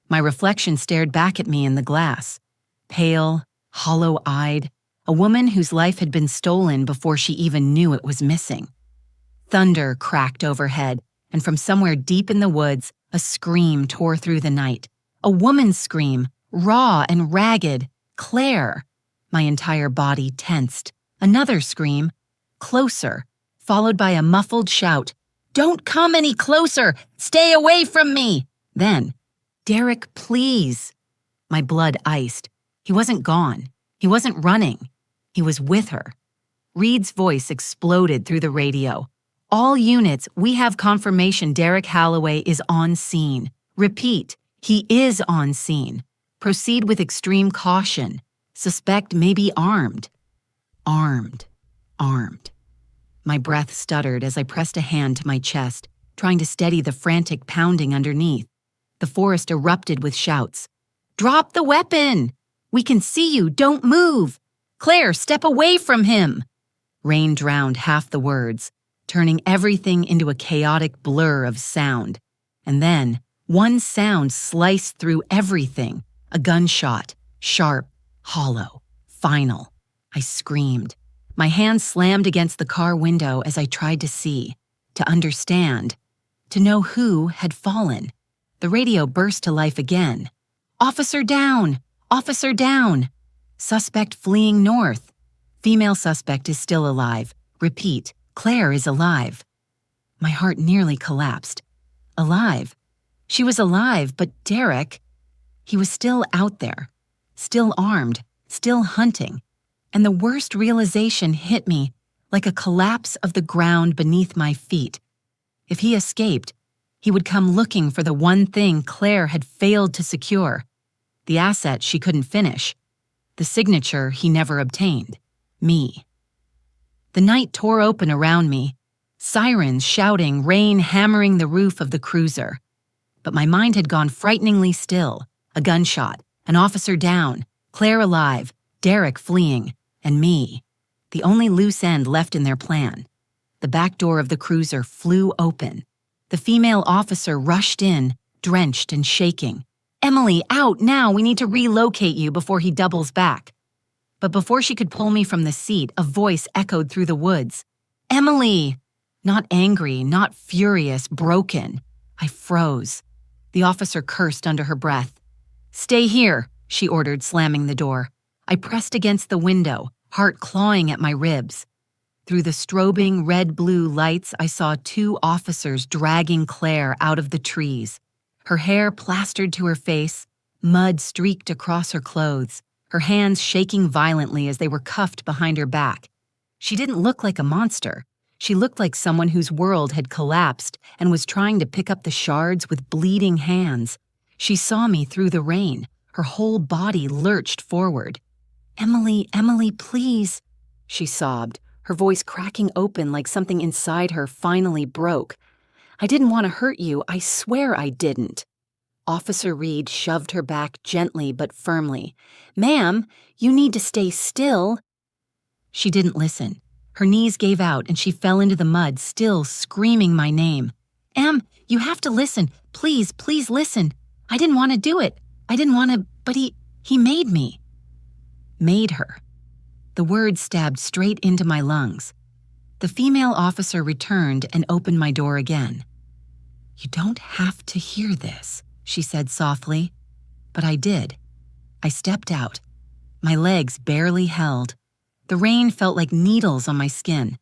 My reflection stared back at me in the glass, pale, hollow-eyed, a woman whose life had been stolen before she even knew it was missing. Thunder cracked overhead, and from somewhere deep in the woods, a scream tore through the night. A woman's scream, raw and ragged. Claire! My entire body tensed. Another scream. Closer, followed by a muffled shout. "Don't come any closer! Stay away from me!" Then, "Derek, please." My blood iced. He wasn't gone. He wasn't running. He was with her. Reed's voice exploded through the radio. "All units, we have confirmation Derek Halloway is on scene. Repeat, he is on scene. Proceed with extreme caution. Suspect may be armed." Armed. Armed. My breath stuttered as I pressed a hand to my chest, trying to steady the frantic pounding underneath. The forest erupted with shouts. "Drop the weapon! We can see you, don't move! Claire, step away from him!" Rain drowned half the words, turning everything into a chaotic blur of sound. And then, one sound sliced through everything, a gunshot, sharp, hollow, final. I screamed. My hand slammed against the car window as I tried to see, to understand, to know who had fallen. The radio burst to life again. "Officer down! Officer down! Suspect fleeing north. Female suspect is still alive. Repeat, Claire is alive." My heart nearly collapsed. Alive? She was alive, but Derek, he was still out there, still armed, still hunting. And the worst realization hit me like a collapse of the ground beneath my feet. If he escaped, he would come looking for the one thing Claire had failed to secure, the asset she couldn't finish, the signature he never obtained, me. The night tore open around me, sirens shouting, rain hammering the roof of the cruiser. But my mind had gone frighteningly still. A gunshot, an officer down, Claire alive, Derek fleeing, and me, the only loose end left in their plan. The back door of the cruiser flew open. The female officer rushed in, drenched and shaking. "Emily, out now! We need to relocate you before he doubles back." But before she could pull me from the seat, a voice echoed through the woods. "Emily!" Not angry, not furious, broken. I froze. The officer cursed under her breath. "Stay here," she ordered, slamming the door. I pressed against the window, heart clawing at my ribs. Through the strobing red-blue lights, I saw two officers dragging Claire out of the trees. Her hair plastered to her face, mud streaked across her clothes, her hands shaking violently as they were cuffed behind her back. She didn't look like a monster. She looked like someone whose world had collapsed and was trying to pick up the shards with bleeding hands. She saw me through the rain. Her whole body lurched forward. "Emily, Emily, please," she sobbed, her voice cracking open like something inside her finally broke. "I didn't want to hurt you. I swear I didn't." Officer Reed shoved her back gently but firmly. "Ma'am, you need to stay still." She didn't listen. Her knees gave out and she fell into the mud, still screaming my name. "Em, you have to listen. Please, please listen. I didn't want to do it. I didn't want to, but he made me." Made her. The word stabbed straight into my lungs. The female officer returned and opened my door again. "You don't have to hear this," she said softly. But I did. I stepped out. My legs barely held. The rain felt like needles on my skin.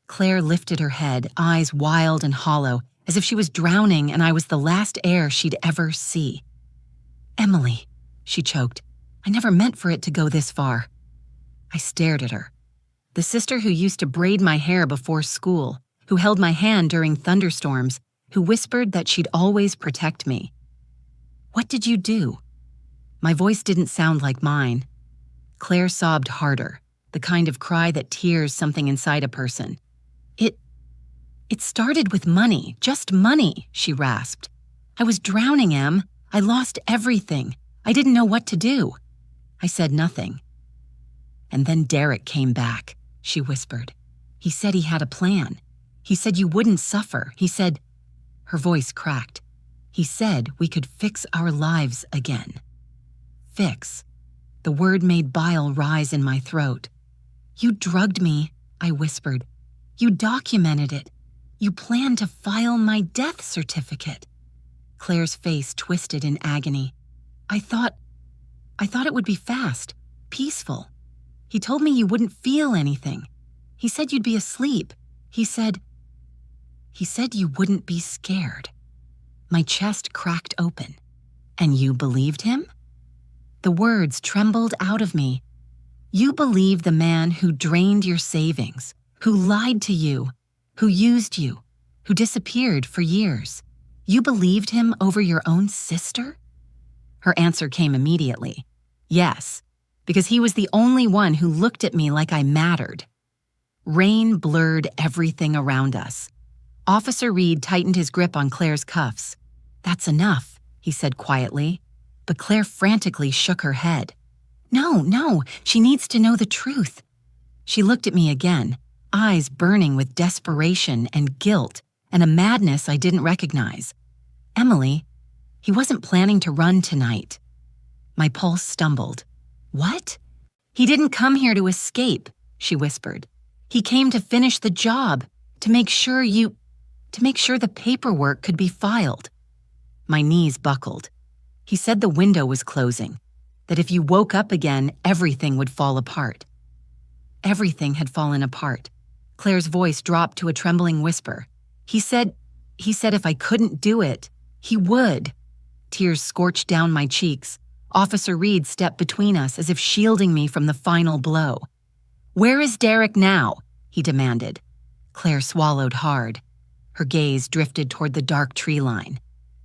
Claire lifted her head, eyes wild and hollow, as if she was drowning and I was the last air she'd ever see. "Emily," she choked. "I never meant for it to go this far." I stared at her. The sister who used to braid my hair before school, who held my hand during thunderstorms, who whispered that she'd always protect me. "What did you do?" My voice didn't sound like mine. Claire sobbed harder, the kind of cry that tears something inside a person. It started with money, just money," she rasped. "I was drowning, Em. I lost everything. I didn't know what to do." I said nothing. "And then Derek came back," she whispered. "He said he had a plan. He said you wouldn't suffer. He said—" Her voice cracked. "He said we could fix our lives again." Fix. The word made bile rise in my throat. "You drugged me," I whispered. "You documented it. You planned to file my death certificate." Claire's face twisted in agony. I thought I thought it would be fast, peaceful. He told me you wouldn't feel anything. He said you'd be asleep. He said you wouldn't be scared. My chest cracked open. And you believed him? The words trembled out of me. You believe the man who drained your savings, who lied to you, who used you, who disappeared for years. You believed him over your own sister? Her answer came immediately. Yes, because he was the only one who looked at me like I mattered. Rain blurred everything around us. Officer Reed tightened his grip on Claire's cuffs. That's enough, he said quietly, but Claire frantically shook her head. No, she needs to know the truth. She looked at me again, eyes burning with desperation and guilt and a madness I didn't recognize. Emily, he wasn't planning to run tonight. My pulse stumbled. What? He didn't come here to escape, she whispered. He came to finish the job, to make sure the paperwork could be filed. My knees buckled. He said the window was closing, that if you woke up again, everything would fall apart. Everything had fallen apart. Claire's voice dropped to a trembling whisper. He said if I couldn't do it, he would. Tears scorched down my cheeks. Officer Reed stepped between us as if shielding me from the final blow. Where is Derek now? He demanded. Claire swallowed hard. Her gaze drifted toward the dark tree line,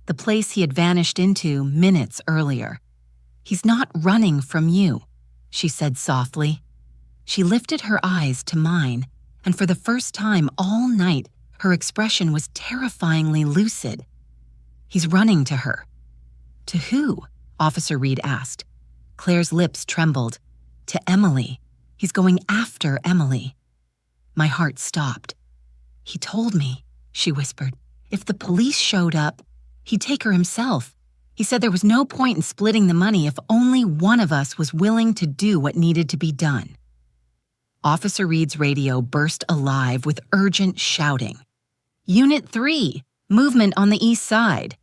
the place he had vanished into minutes earlier. He's not running from you, she said softly. She lifted her eyes to mine, and for the first time all night, her expression was terrifyingly lucid. He's running to her. To who? Officer Reed asked. Claire's lips trembled. To Emily. He's going after Emily. My heart stopped. He told me, she whispered, if the police showed up, he'd take her himself. He said there was no point in splitting the money if only one of us was willing to do what needed to be done. Officer Reed's radio burst alive with urgent shouting. Unit 3, movement on the east side.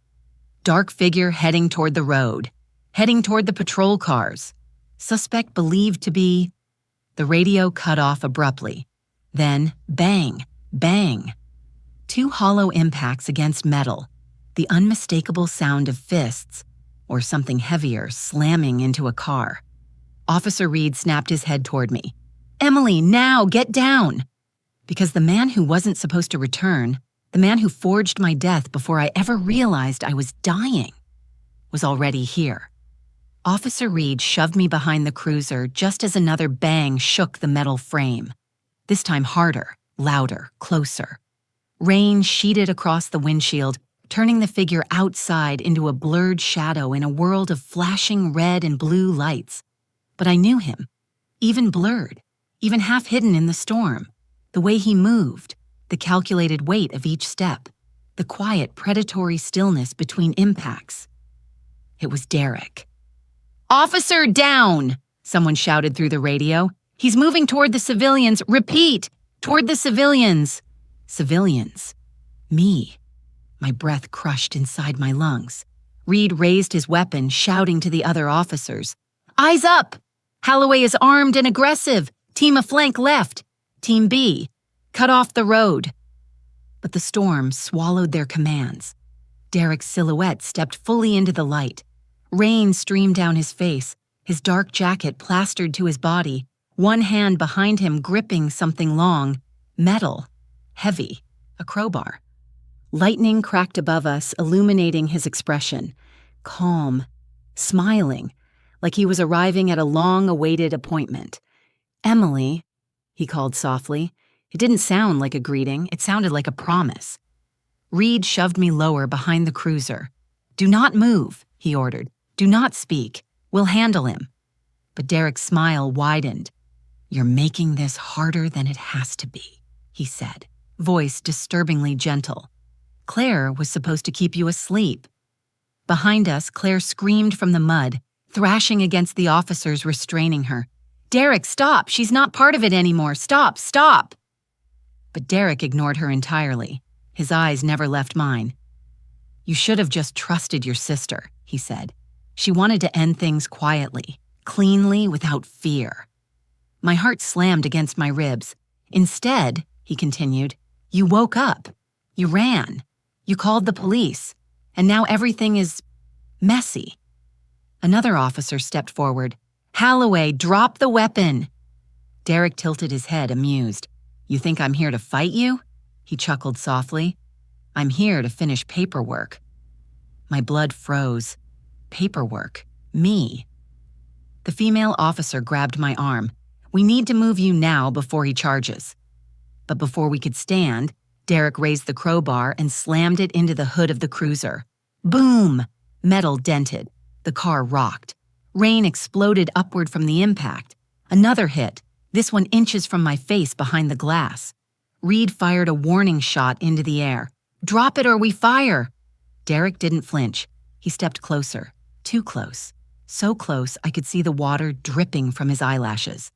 Dark figure heading toward the road, heading toward the patrol cars. Suspect believed to be... The radio cut off abruptly. Then, bang, bang. 2 hollow impacts against metal, the unmistakable sound of fists, or something heavier slamming into a car. Officer Reed snapped his head toward me. Emily, now, get down! Because the man who wasn't supposed to return, the man who forged my death before I ever realized I was dying, was already here. Officer Reed shoved me behind the cruiser just as another bang shook the metal frame. This time harder, louder, closer. Rain sheeted across the windshield, turning the figure outside into a blurred shadow in a world of flashing red and blue lights. But I knew him, even blurred, even half hidden in the storm. The way he moved, the calculated weight of each step, the quiet, predatory stillness between impacts. It was Derek. Officer down! Someone shouted through the radio. He's moving toward the civilians. Repeat! Toward the civilians. Civilians. Me. My breath crushed inside my lungs. Reed raised his weapon, shouting to the other officers. Eyes up! Holloway is armed and aggressive. Team a flank left. Team B. Cut off the road. But the storm swallowed their commands. Derek's silhouette stepped fully into the light. Rain streamed down his face, his dark jacket plastered to his body, one hand behind him gripping something long, metal, heavy, a crowbar. Lightning cracked above us, illuminating his expression, calm, smiling, like he was arriving at a long-awaited appointment. Emily, he called softly. It didn't sound like a greeting, it sounded like a promise. Reed shoved me lower behind the cruiser. Do not move, he ordered. Do not speak. We'll handle him. But Derek's smile widened. You're making this harder than it has to be, he said, voice disturbingly gentle. Claire was supposed to keep you asleep. Behind us, Claire screamed from the mud, thrashing against the officers restraining her. Derek, stop! She's not part of it anymore. Stop! Stop! But Derek ignored her entirely. His eyes never left mine. You should have just trusted your sister, he said. She wanted to end things quietly, cleanly, without fear. My heart slammed against my ribs. Instead, he continued, you woke up. You ran. You called the police. And now everything is messy. Another officer stepped forward. Holloway, drop the weapon. Derek tilted his head, amused. You think I'm here to fight you? He chuckled softly. I'm here to finish paperwork. My blood froze. Paperwork. Me. The female officer grabbed my arm. We need to move you now before he charges. But before we could stand, Derek raised the crowbar and slammed it into the hood of the cruiser. Boom! Metal dented. The car rocked. Rain exploded upward from the impact. Another hit, this one inches from my face behind the glass. Reed fired a warning shot into the air. Drop it or we fire! Derek didn't flinch. He stepped closer. Too close. So close I could see the water dripping from his eyelashes.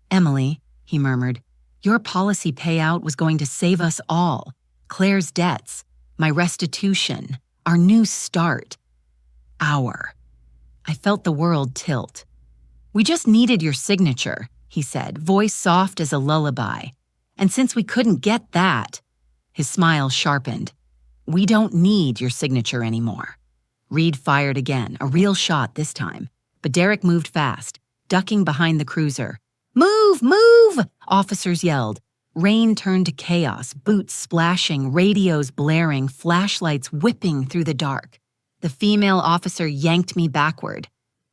Emily, he murmured, your policy payout was going to save us all. Claire's debts, my restitution, our new start. I felt the world tilt. We just needed your signature, he said, voice soft as a lullaby. And since we couldn't get that, his smile sharpened. We don't need your signature anymore. Reed fired again, a real shot this time, but Derek moved fast, ducking behind the cruiser. Move, move! Officers yelled. Rain turned to chaos, boots splashing, radios blaring, flashlights whipping through the dark. The female officer yanked me backward.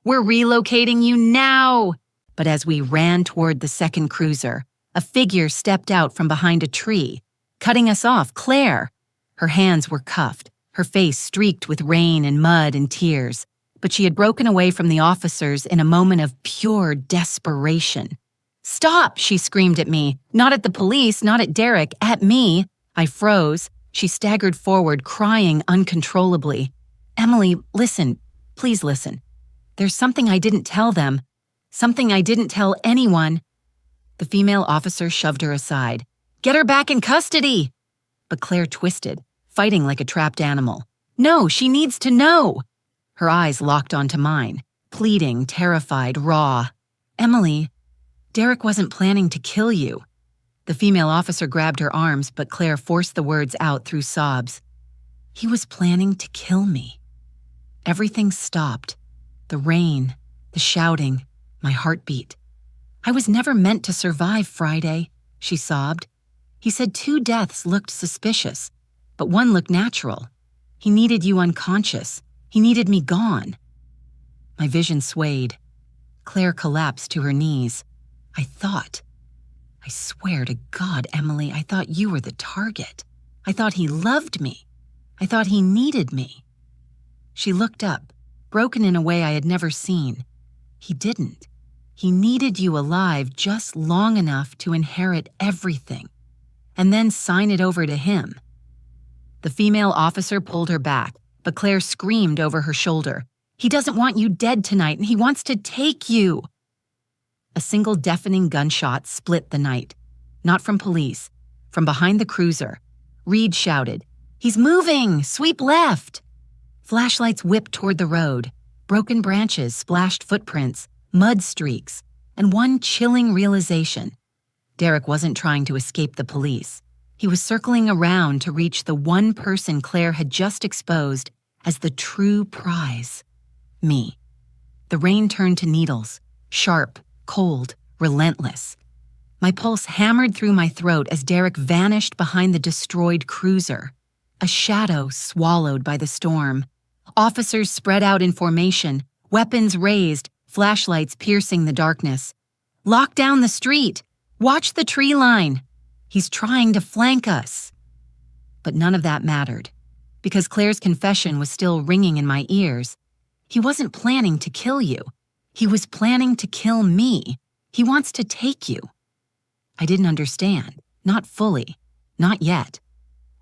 We're relocating you now! But as we ran toward the second cruiser, a figure stepped out from behind a tree, cutting us off. Claire! Her hands were cuffed, her face streaked with rain and mud and tears, but she had broken away from the officers in a moment of pure desperation. Stop, she screamed at me. Not at the police, not at Derek, at me. I froze. She staggered forward, crying uncontrollably. Emily, listen, please listen. There's something I didn't tell them. Something I didn't tell anyone. The female officer shoved her aside. Get her back in custody! But Claire twisted, fighting like a trapped animal. No, she needs to know! Her eyes locked onto mine, pleading, terrified, raw. Emily, Derek wasn't planning to kill you. The female officer grabbed her arms, but Claire forced the words out through sobs. He was planning to kill me. Everything stopped. The rain, the shouting, my heartbeat. I was never meant to survive Friday, she sobbed. He said 2 deaths looked suspicious, but 1 looked natural. He needed you unconscious. He needed me gone. My vision swayed. Claire collapsed to her knees. I swear to God, Emily, I thought you were the target. I thought he loved me. I thought he needed me. She looked up, broken in a way I had never seen. He didn't. He needed you alive just long enough to inherit everything, and then sign it over to him. The female officer pulled her back, but Claire screamed over her shoulder. He doesn't want you dead tonight, and he wants to take you. A single deafening gunshot split the night. Not from police, from behind the cruiser. Reed shouted, He's moving! Sweep left! Flashlights whipped toward the road. Broken branches splashed footprints, mud streaks, and one chilling realization. Derek wasn't trying to escape the police. He was circling around to reach the one person Claire had just exposed as the true prize. Me. The rain turned to needles, sharp, cold, relentless. My pulse hammered through my throat as Derek vanished behind the destroyed cruiser, a shadow swallowed by the storm. Officers spread out in formation, weapons raised, flashlights piercing the darkness. Lock down the street! Watch the tree line! He's trying to flank us. But none of that mattered, because Claire's confession was still ringing in my ears. He wasn't planning to kill you. He was planning to kill me. He wants to take you. I didn't understand, not fully, not yet.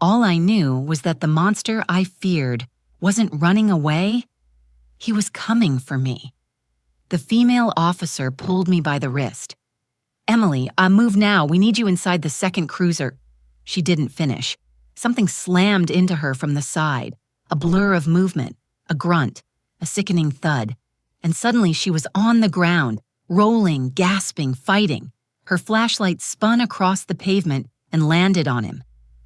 All I knew was that the monster I feared wasn't running away. He was coming for me. The female officer pulled me by the wrist. Emily, move now. We need you inside the second cruiser. She didn't finish. Something slammed into her from the side. A blur of movement, a grunt. a sickening thud, and suddenly she was on the ground, rolling, gasping, fighting. Her flashlight spun across the pavement and landed on him.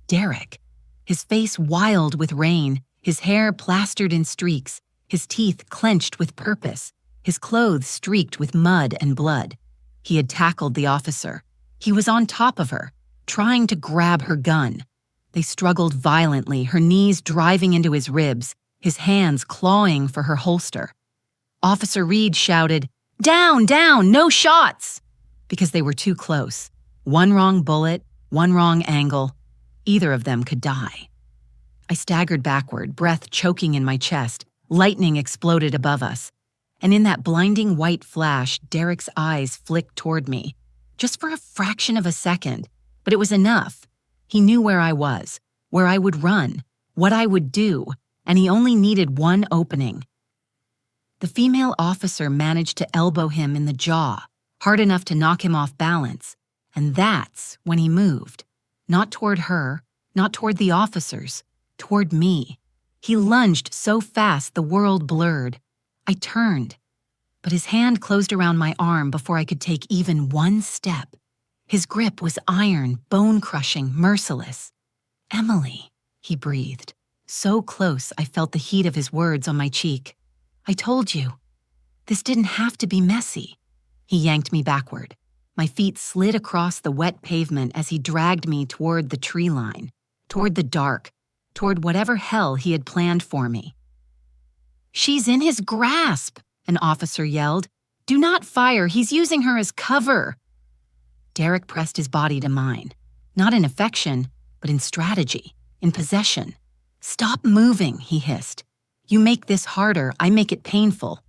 Derek. His face wild with rain, his hair plastered in streaks, his teeth clenched with purpose, his clothes streaked with mud and blood. He had tackled the officer. He was on top of her, trying to grab her gun. They struggled violently, her knees driving into his ribs, his hands clawing for her holster. Officer Reed shouted, "Down, down, no shots!" because they were too close. One wrong bullet, one wrong angle. Either of them could die. I staggered backward, breath choking in my chest. Lightning exploded above us. And in that blinding white flash, Derek's eyes flicked toward me. Just for a fraction of a second, but it was enough. He knew where I was, where I would run, what I would do, and he only needed one opening. The female officer managed to elbow him in the jaw, hard enough to knock him off balance, and that's when he moved. Not toward her, not toward the officers, toward me. He lunged so fast the world blurred. I turned, but his hand closed around my arm before I could take even one step. His grip was iron, bone-crushing, merciless. "Emily," he breathed. So close I felt the heat of his words on my cheek. "I told you. This didn't have to be messy." He yanked me backward. My feet slid across the wet pavement as he dragged me toward the tree line, toward the dark, toward whatever hell he had planned for me. "She's in his grasp," an officer yelled. "Do not fire, he's using her as cover." Derek pressed his body to mine, not in affection, but in strategy, in possession. "Stop moving," he hissed. "You make this harder, I make it painful."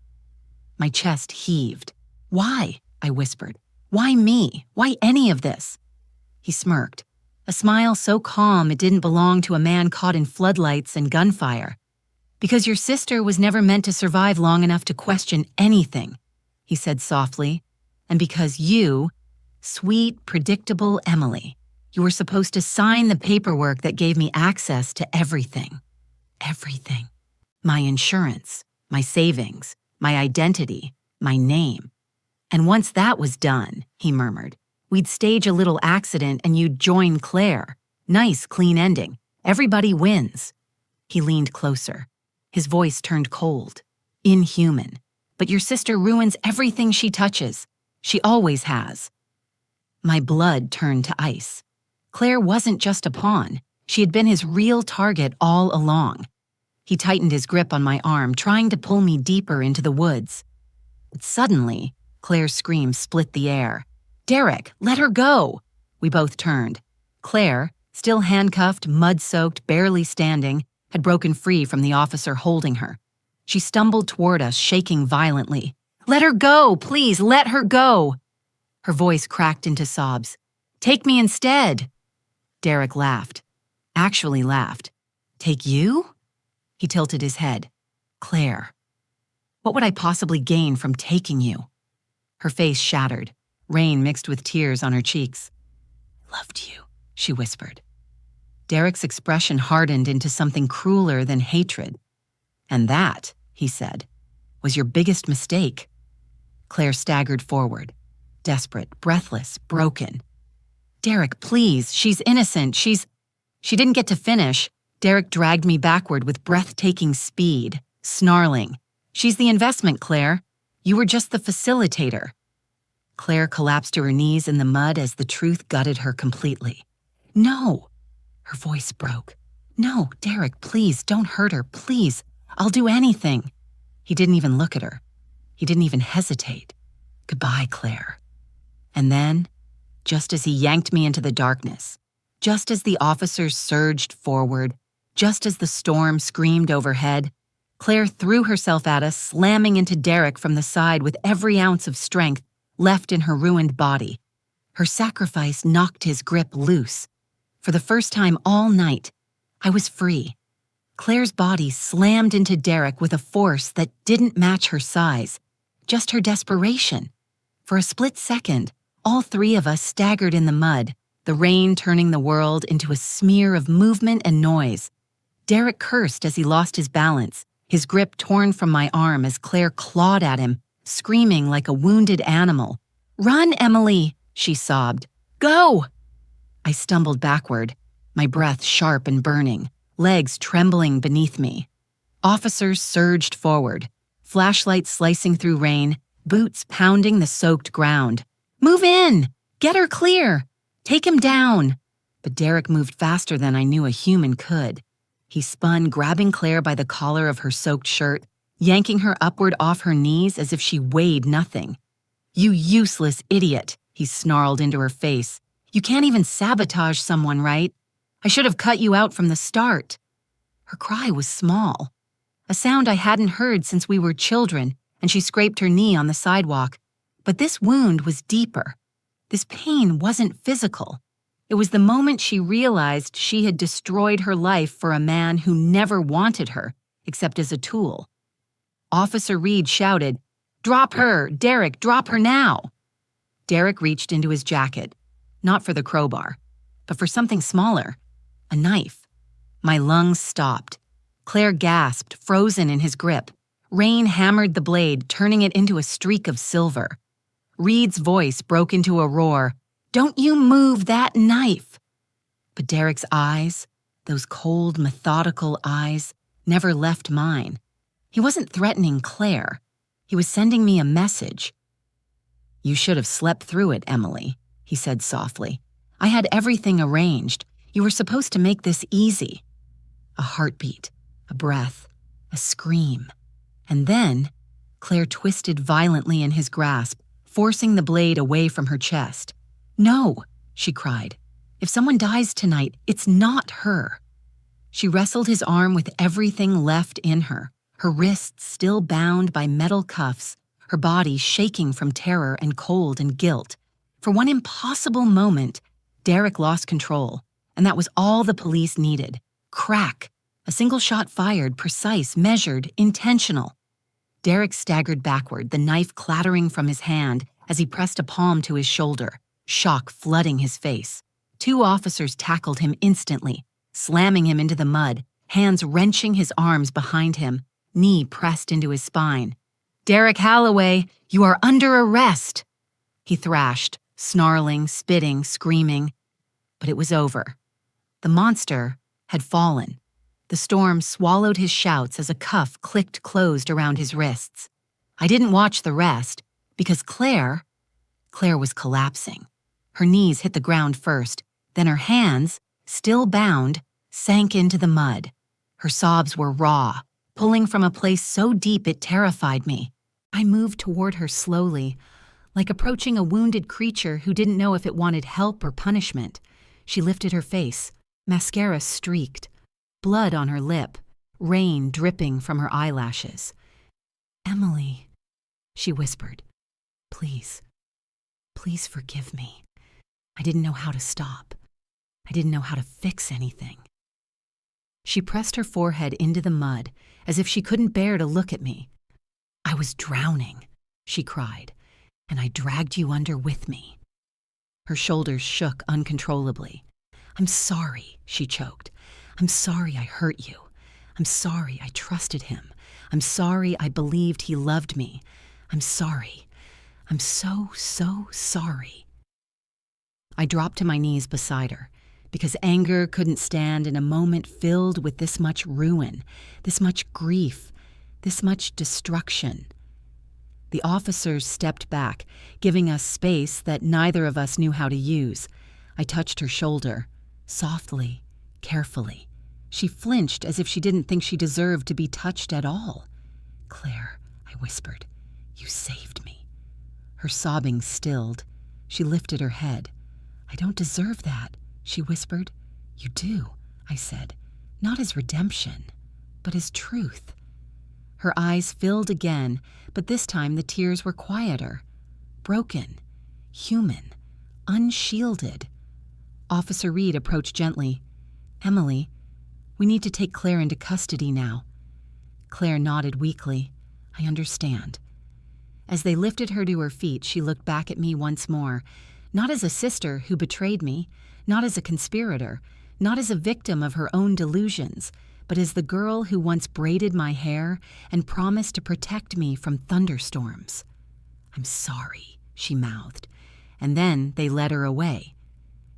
My chest heaved. "Why?" I whispered. "Why me? Why any of this?" He smirked, a smile so calm it didn't belong to a man caught in floodlights and gunfire. "Because your sister was never meant to survive long enough to question anything," he said softly. "And because you, sweet, predictable Emily, you were supposed to sign the paperwork that gave me access to everything. Everything. My insurance, my savings, my identity, my name. And once that was done," he murmured, "we'd stage a little accident and you'd join Claire. Nice, clean ending. Everybody wins." He leaned closer. His voice turned cold. "Inhuman. But your sister ruins everything she touches. She always has." My blood turned to ice. Claire wasn't just a pawn. She had been his real target all along. He tightened his grip on my arm, trying to pull me deeper into the woods. But suddenly, Claire's scream split the air. "Derek, let her go!" We both turned. Claire, still handcuffed, mud-soaked, barely standing, had broken free from the officer holding her. She stumbled toward us, shaking violently. "Let her go! Please, let her go!" Her voice cracked into sobs. "Take me instead!" Derek laughed. Actually laughed. "Take you?" He tilted his head. "Claire. What would I possibly gain from taking you?" Her face shattered, rain mixed with tears on her cheeks. "Loved you," she whispered. Derek's expression hardened into something crueler than hatred. "And that," he said, "was your biggest mistake." Claire staggered forward, desperate, breathless, broken. "Derek, please, she's innocent, She didn't get to finish. Derek dragged me backward with breathtaking speed, snarling. "She's the investment, Claire. You were just the facilitator." Claire collapsed to her knees in the mud as the truth gutted her completely. "No!" Her voice broke. "No, Derek, please, don't hurt her, please. I'll do anything." He didn't even look at her. He didn't even hesitate. "Goodbye, Claire." And then, just as he yanked me into the darkness, just as the officers surged forward, just as the storm screamed overhead, Claire threw herself at us, slamming into Derek from the side with every ounce of strength left in her ruined body. Her sacrifice knocked his grip loose. For the first time all night, I was free. Claire's body slammed into Derek with a force that didn't match her size, just her desperation. For a split second, all three of us staggered in the mud, the rain turning the world into a smear of movement and noise. Derek cursed as he lost his balance, his grip torn from my arm as Claire clawed at him, screaming like a wounded animal. "Run, Emily," she sobbed. "Go!" I stumbled backward, my breath sharp and burning, legs trembling beneath me. Officers surged forward, flashlights slicing through rain, boots pounding the soaked ground. "Move in! Get her clear! Take him down!" But Derek moved faster than I knew a human could. He spun, grabbing Claire by the collar of her soaked shirt, yanking her upward off her knees as if she weighed nothing. "You useless idiot," he snarled into her face. "You can't even sabotage someone, right? I should have cut you out from the start." Her cry was small, a sound I hadn't heard since we were children, and she scraped her knee on the sidewalk. But this wound was deeper. This pain wasn't physical. It was the moment she realized she had destroyed her life for a man who never wanted her, except as a tool. Officer Reed shouted, "Drop her! Derek, drop her now!" Derek reached into his jacket, not for the crowbar, but for something smaller, a knife. My lungs stopped. Claire gasped, frozen in his grip. Rain hammered the blade, turning it into a streak of silver. Reed's voice broke into a roar, "Don't you move that knife!" But Derek's eyes, those cold, methodical eyes, never left mine. He wasn't threatening Claire. He was sending me a message. "You should have slept through it, Emily," he said softly. "I had everything arranged. You were supposed to make this easy." A heartbeat, a breath, a scream. And then, Claire twisted violently in his grasp, forcing the blade away from her chest. "No," she cried. "If someone dies tonight, it's not her." She wrestled his arm with everything left in her, her wrists still bound by metal cuffs, her body shaking from terror and cold and guilt. For one impossible moment, Derek lost control, and that was all the police needed. Crack! A single shot fired, precise, measured, intentional. Derek staggered backward, the knife clattering from his hand as he pressed a palm to his shoulder, shock flooding his face. 2 officers tackled him instantly, slamming him into the mud, hands wrenching his arms behind him, knee pressed into his spine. "Derek Halloway, you are under arrest!" He thrashed, snarling, spitting, screaming. But it was over. The monster had fallen. The storm swallowed his shouts as a cuff clicked closed around his wrists. I didn't watch the rest, because Claire was collapsing. Her knees hit the ground first, then her hands, still bound, sank into the mud. Her sobs were raw, pulling from a place so deep it terrified me. I moved toward her slowly, like approaching a wounded creature who didn't know if it wanted help or punishment. She lifted her face, mascara streaked, blood on her lip, rain dripping from her eyelashes. "Emily," she whispered, "please, please forgive me. I didn't know how to stop. I didn't know how to fix anything." She pressed her forehead into the mud as if she couldn't bear to look at me. "I was drowning," she cried, "and I dragged you under with me." Her shoulders shook uncontrollably. "I'm sorry," she choked. "I'm sorry I hurt you. I'm sorry I trusted him. I'm sorry I believed he loved me. I'm sorry. I'm so sorry." I dropped to my knees beside her, because anger couldn't stand in a moment filled with this much ruin, this much grief, this much destruction. The officers stepped back, giving us space that neither of us knew how to use. I touched her shoulder, softly, carefully. She flinched as if she didn't think she deserved to be touched at all. "Claire," I whispered, "you saved me." Her sobbing stilled. She lifted her head. "I don't deserve that," she whispered. "You do," I said, "not as redemption, but as truth." Her eyes filled again, but this time the tears were quieter, broken, human, unshielded. Officer Reed approached gently. "Emily, we need to take Claire into custody now." Claire nodded weakly. "I understand." As they lifted her to her feet, she looked back at me once more, not as a sister who betrayed me, not as a conspirator, not as a victim of her own delusions, but as the girl who once braided my hair and promised to protect me from thunderstorms. "I'm sorry," she mouthed, and then they led her away.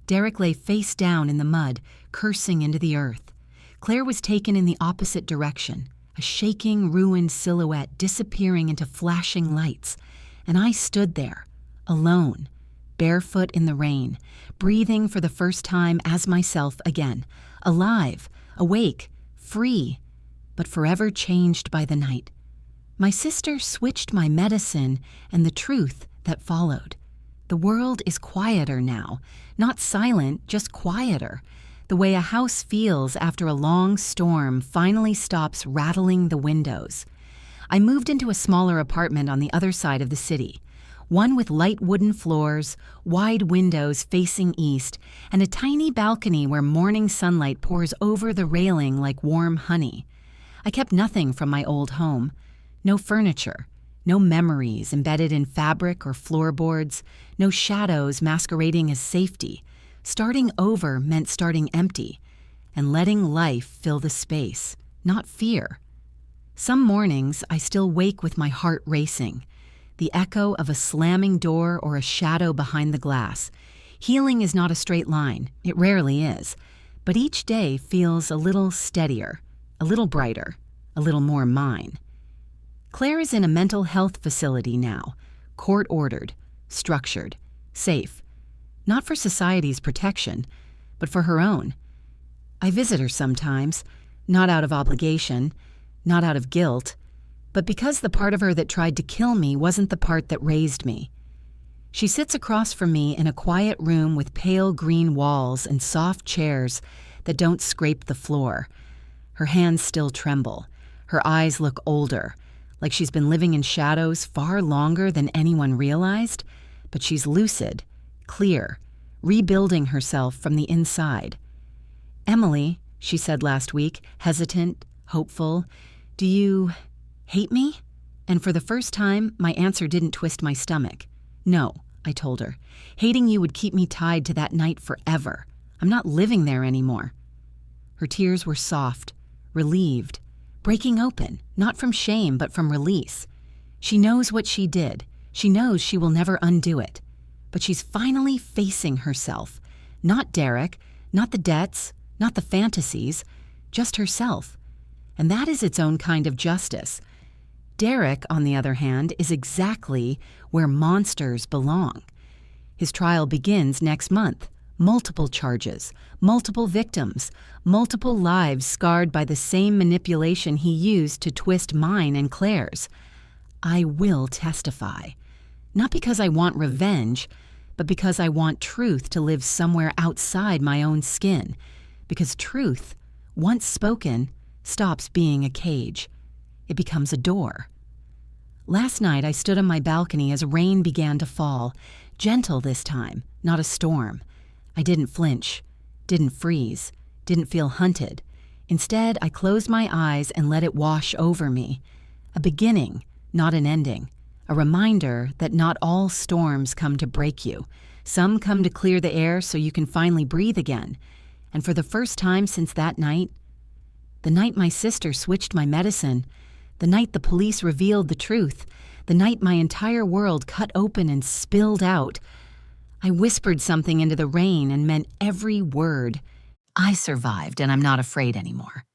Derek lay face down in the mud, cursing into the earth. Claire was taken in the opposite direction, a shaking, ruined silhouette disappearing into flashing lights, and I stood there, alone, barefoot in the rain, breathing for the first time as myself again, alive, awake, free, but forever changed by the night. My sister switched my medicine and the truth that followed. The world is quieter now, not silent, just quieter, the way a house feels after a long storm finally stops rattling the windows. I moved into a smaller apartment on the other side of the city, one with light wooden floors, wide windows facing east, and a tiny balcony where morning sunlight pours over the railing like warm honey. I kept nothing from my old home. No furniture, no memories embedded in fabric or floorboards, no shadows masquerading as safety. Starting over meant starting empty, and letting life fill the space, not fear. Some mornings I still wake with my heart racing, the echo of a slamming door or a shadow behind the glass. Healing is not a straight line, it rarely is, but each day feels a little steadier, a little brighter, a little more mine. Claire is in a mental health facility now, court-ordered, structured, safe. Not for society's protection, but for her own. I visit her sometimes, not out of obligation, not out of guilt, but because the part of her that tried to kill me wasn't the part that raised me. She sits across from me in a quiet room with pale green walls and soft chairs that don't scrape the floor. Her hands still tremble. Her eyes look older, like she's been living in shadows far longer than anyone realized, but she's lucid, clear, rebuilding herself from the inside. "Emily," she said last week, hesitant, hopeful, "do you hate me?" And for the first time, my answer didn't twist my stomach. "No," I told her. "Hating you would keep me tied to that night forever. I'm not living there anymore." Her tears were soft, relieved, breaking open, not from shame, but from release. She knows what she did. She knows she will never undo it. But she's finally facing herself. Not Derek, not the debts, not the fantasies, just herself. And that is its own kind of justice. Derek, on the other hand, is exactly where monsters belong. His trial begins next month. Multiple charges, multiple victims, multiple lives scarred by the same manipulation he used to twist mine and Claire's. I will testify. Not because I want revenge, but because I want truth to live somewhere outside my own skin. Because truth, once spoken, stops being a cage. It becomes a door. Last night I stood on my balcony as rain began to fall, gentle this time, not a storm. I didn't flinch, didn't freeze, didn't feel hunted. Instead, I closed my eyes and let it wash over me. A beginning, not an ending. A reminder that not all storms come to break you. Some come to clear the air so you can finally breathe again. And for the first time since that night, the night my sister switched my medicine, the night the police revealed the truth, the night my entire world cut open and spilled out, I whispered something into the rain and meant every word. I survived, and I'm not afraid anymore.